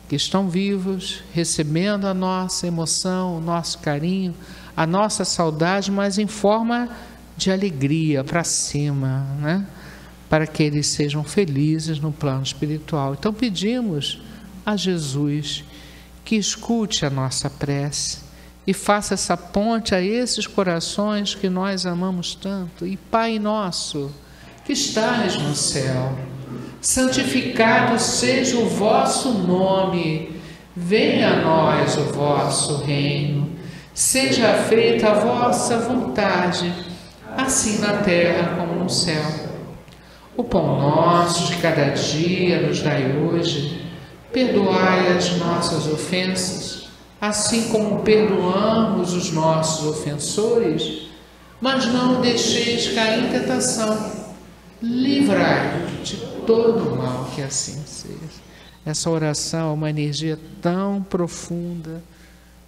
que estão vivos, recebendo a nossa emoção, o nosso carinho, a nossa saudade, mas em forma de alegria para cima, né? Para que eles sejam felizes no plano espiritual. Então pedimos a Jesus que escute a nossa prece e faça essa ponte a esses corações que nós amamos tanto. E Pai nosso, que estás no céu, santificado seja o vosso nome, venha a nós o vosso reino, seja feita a vossa vontade, assim na terra como no céu. O pão nosso de cada dia nos dai hoje, perdoai as nossas ofensas, assim como perdoamos os nossos ofensores, mas não deixeis cair em tentação, livrai-nos de todo o mal, que assim seja. Essa oração é uma energia tão profunda.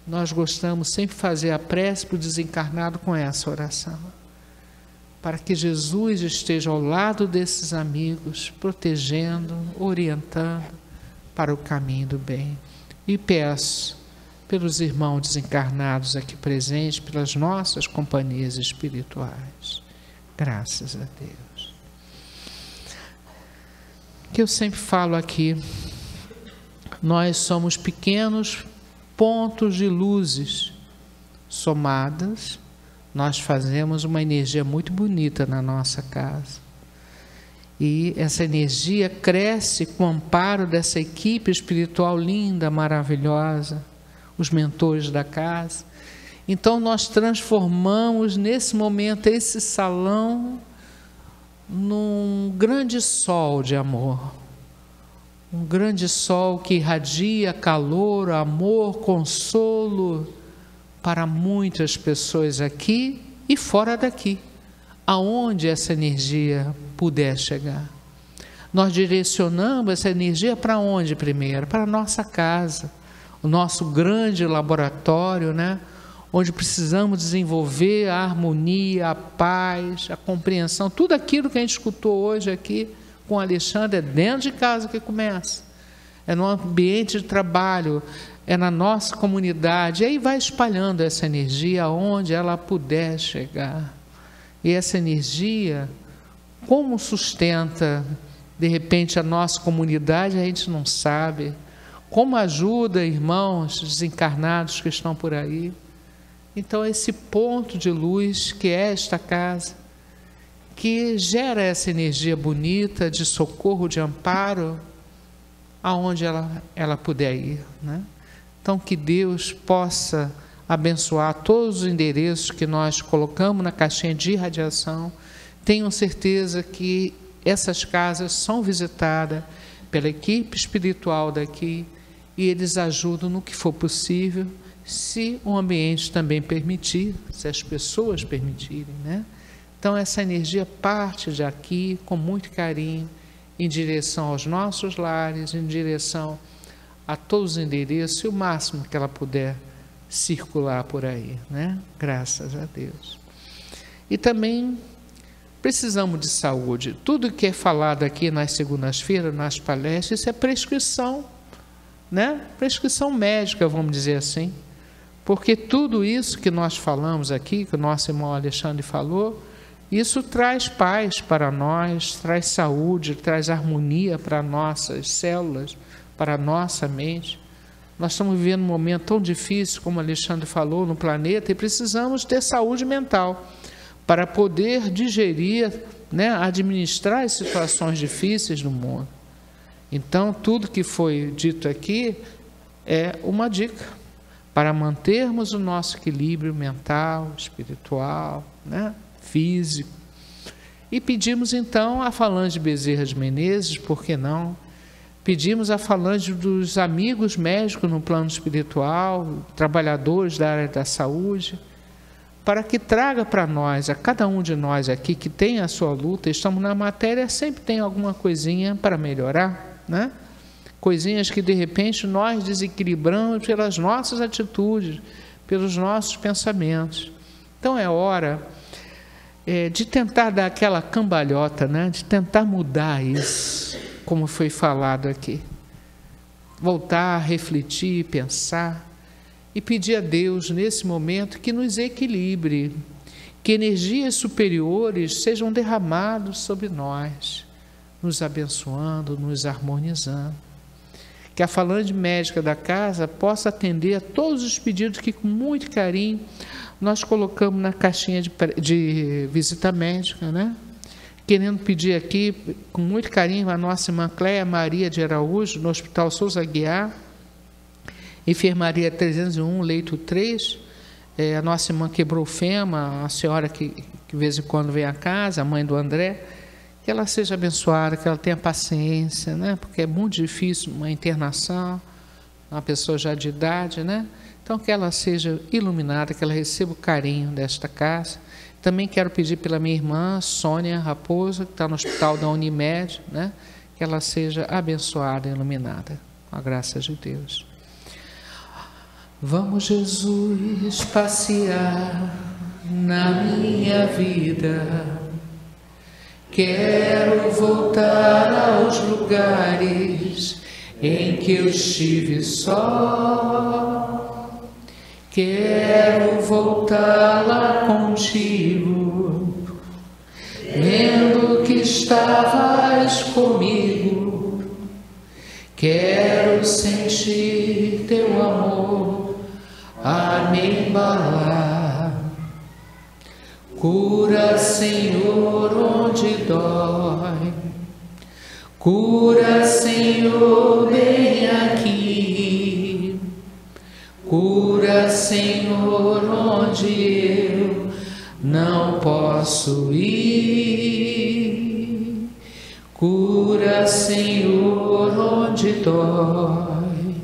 Nós gostamos sempre de fazer a prece para o desencarnado com essa oração, para que Jesus esteja ao lado desses amigos, protegendo, orientando para o caminho do bem. E peço pelos irmãos desencarnados aqui presentes, pelas nossas companhias espirituais. Graças a Deus. Que eu sempre falo aqui, nós somos pequenos pontos de luzes somadas, nós fazemos uma energia muito bonita na nossa casa. E essa energia cresce com o amparo dessa equipe espiritual linda, maravilhosa, os mentores da casa. Então nós transformamos nesse momento esse salão num grande sol de amor. Um grande sol que irradia calor, amor, consolo para muitas pessoas aqui e fora daqui, aonde essa energia puder chegar. Nós direcionamos essa energia para onde primeiro? Para a nossa casa, o nosso grande laboratório, né? Onde precisamos desenvolver a harmonia, a paz, a compreensão, tudo aquilo que a gente escutou hoje aqui com o Alexandre, é dentro de casa que começa, é no ambiente de trabalho, é na nossa comunidade, e aí vai espalhando essa energia aonde ela puder chegar. E essa energia, como sustenta, de repente, a nossa comunidade, a gente não sabe. Como ajuda irmãos desencarnados que estão por aí. Então, esse ponto de luz que é esta casa, que gera essa energia bonita de socorro, de amparo, aonde ela puder ir, né? Então, que Deus possa abençoar todos os endereços que nós colocamos na caixinha de irradiação. Tenham certeza que essas casas são visitadas pela equipe espiritual daqui e eles ajudam no que for possível, se o ambiente também permitir, se as pessoas permitirem, né? Então, essa energia parte de aqui com muito carinho, em direção aos nossos lares, em direção a todos os endereços, e o máximo que ela puder circular por aí, né? Graças a Deus. E também precisamos de saúde. Tudo que é falado aqui nas segundas-feiras, nas palestras, isso é prescrição, né? Prescrição médica, vamos dizer assim. Porque tudo isso que nós falamos aqui, que o nosso irmão Alexandre falou, isso traz paz para nós, traz saúde, traz harmonia para nossas células, para a nossa mente. Nós estamos vivendo um momento tão difícil, como o Alexandre falou, no planeta, e precisamos ter saúde mental para poder digerir, né, administrar as situações difíceis do mundo. Então, tudo que foi dito aqui é uma dica para mantermos o nosso equilíbrio mental, espiritual, né, físico. E pedimos então a Falange Bezerra de Menezes, por que não? Pedimos a Falange dos amigos médicos no plano espiritual, trabalhadores da área da saúde, para que traga para nós, a cada um de nós aqui que tem a sua luta, estamos na matéria, sempre tem alguma coisinha para melhorar, né? Coisinhas que de repente nós desequilibramos pelas nossas atitudes, pelos nossos pensamentos. Então é hora de tentar dar aquela cambalhota, né? De tentar mudar isso, como foi falado aqui. Voltar a refletir, pensar e pedir a Deus nesse momento que nos equilibre, que energias superiores sejam derramadas sobre nós, nos abençoando, nos harmonizando. Que a Falange médica da casa possa atender a todos os pedidos que com muito carinho nós colocamos na caixinha de visita médica, né? Querendo pedir aqui, com muito carinho, a nossa irmã Cléia Maria de Araújo, no Hospital Souza Aguiar, enfermaria 301, leito 3, a nossa irmã quebrou o fêmur, a senhora que de vez em quando vem à casa, a mãe do André, que ela seja abençoada, que ela tenha paciência, né? Porque é muito difícil uma internação, uma pessoa já de idade, né? Então, que ela seja iluminada, que ela receba o carinho desta casa. Também quero pedir pela minha irmã, Sônia Raposo, que está no hospital da Unimed, né? Que ela seja abençoada e iluminada, com a graça de Deus. Vamos, Jesus, passear na minha vida. Quero voltar aos lugares em que eu estive só. quero voltar lá contigo, lembro que estavas comigo, quero sentir teu amor a me embalar. Cura, Senhor, onde dói, cura, Senhor, bem aqui, cura, Senhor, onde eu não posso ir, cura, Senhor, onde dói,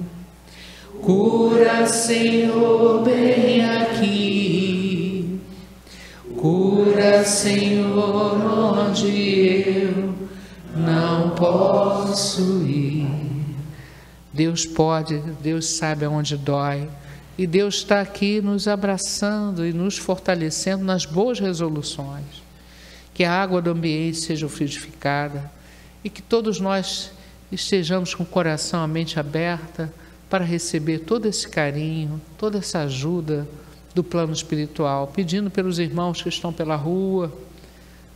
cura, Senhor, bem aqui, cura, Senhor, onde eu não posso ir. Deus pode, Deus sabe aonde dói, e Deus está aqui nos abraçando e nos fortalecendo nas boas resoluções. Que a água do ambiente seja fluidificada e que todos nós estejamos com o coração, a mente aberta para receber todo esse carinho, toda essa ajuda do plano espiritual, pedindo pelos irmãos que estão pela rua,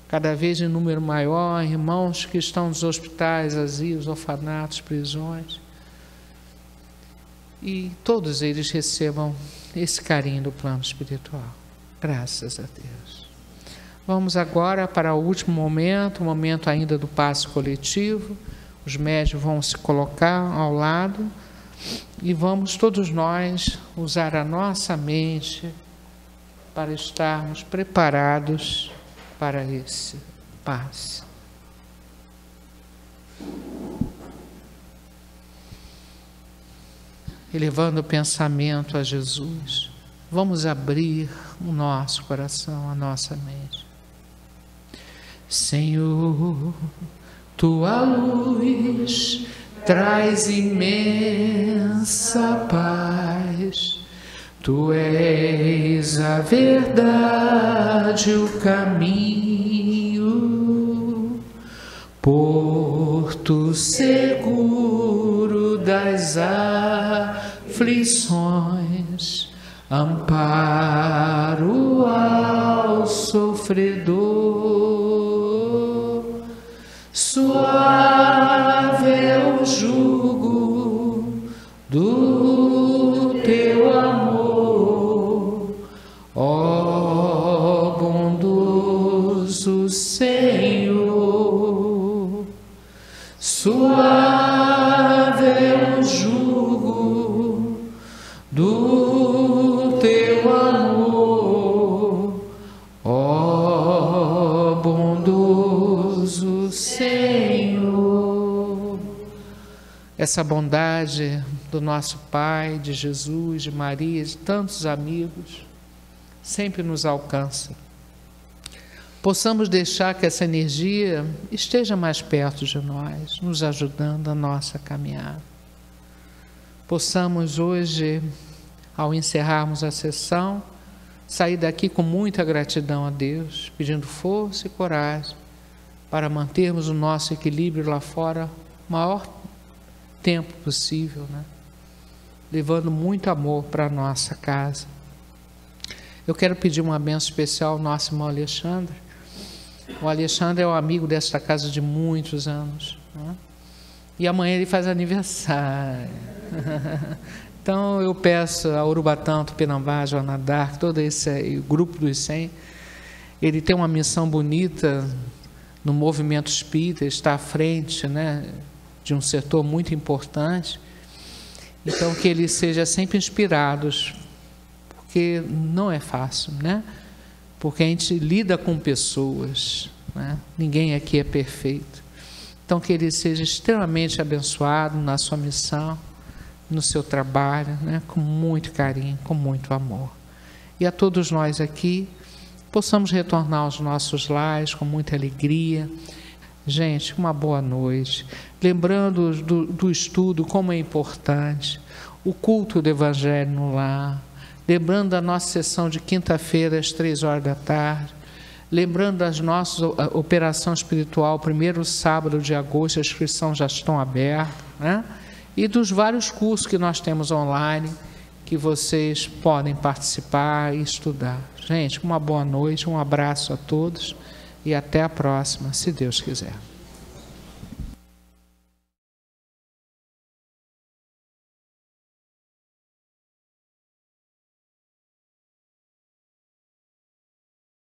cada vez em número maior, irmãos que estão nos hospitais, asilos, orfanatos, prisões, e todos eles recebam esse carinho do plano espiritual. Graças a Deus. Vamos agora para o último momento, o momento ainda do passe coletivo. Os médios vão se colocar ao lado e vamos todos nós usar a nossa mente para estarmos preparados para esse passe. Elevando o pensamento a Jesus, vamos abrir o nosso coração, a nossa mente. Senhor, tua luz traz imensa paz, tu és a verdade, o caminho, porto seguro das aflições, amparo ao sofredor, suave é o jugo do teu amor, ó bondoso Senhor, suave é o jugo do teu amor, ó bondoso Senhor. Essa bondade do nosso Pai, de Jesus, de Maria, de tantos amigos, sempre nos alcança. Possamos deixar que essa energia esteja mais perto de nós, nos ajudando a nossa caminhada. Possamos hoje, ao encerrarmos a sessão, sair daqui com muita gratidão a Deus, pedindo força e coragem para mantermos o nosso equilíbrio lá fora o maior tempo possível, né? Levando muito amor para a nossa casa. Eu quero pedir uma bênção especial ao nosso irmão Alexandre. O Alexandre é um amigo desta casa de muitos anos, né? E amanhã ele faz aniversário. Então eu peço a Urubatã, Tupinambá, Joana d'Arc, todo esse grupo dos 100, ele tem uma missão bonita no movimento espírita, está à frente, né, de um setor muito importante. Então que eles sejam sempre inspirados, porque não é fácil, né? Porque a gente lida com pessoas, né? Ninguém aqui é perfeito. Então que ele seja extremamente abençoado na sua missão, no seu trabalho, né? Com muito carinho, com muito amor. E a todos nós aqui, possamos retornar aos nossos lares com muita alegria. Gente, uma boa noite. Lembrando do estudo, como é importante, o culto do Evangelho no lar. Lembrando da nossa sessão de quinta-feira, às 3h da tarde. Lembrando das nossas operação espiritual, primeiro sábado de agosto, as inscrições já estão abertas, né? E dos vários cursos que nós temos online, que vocês podem participar e estudar. Gente, uma boa noite, um abraço a todos e até a próxima, se Deus quiser.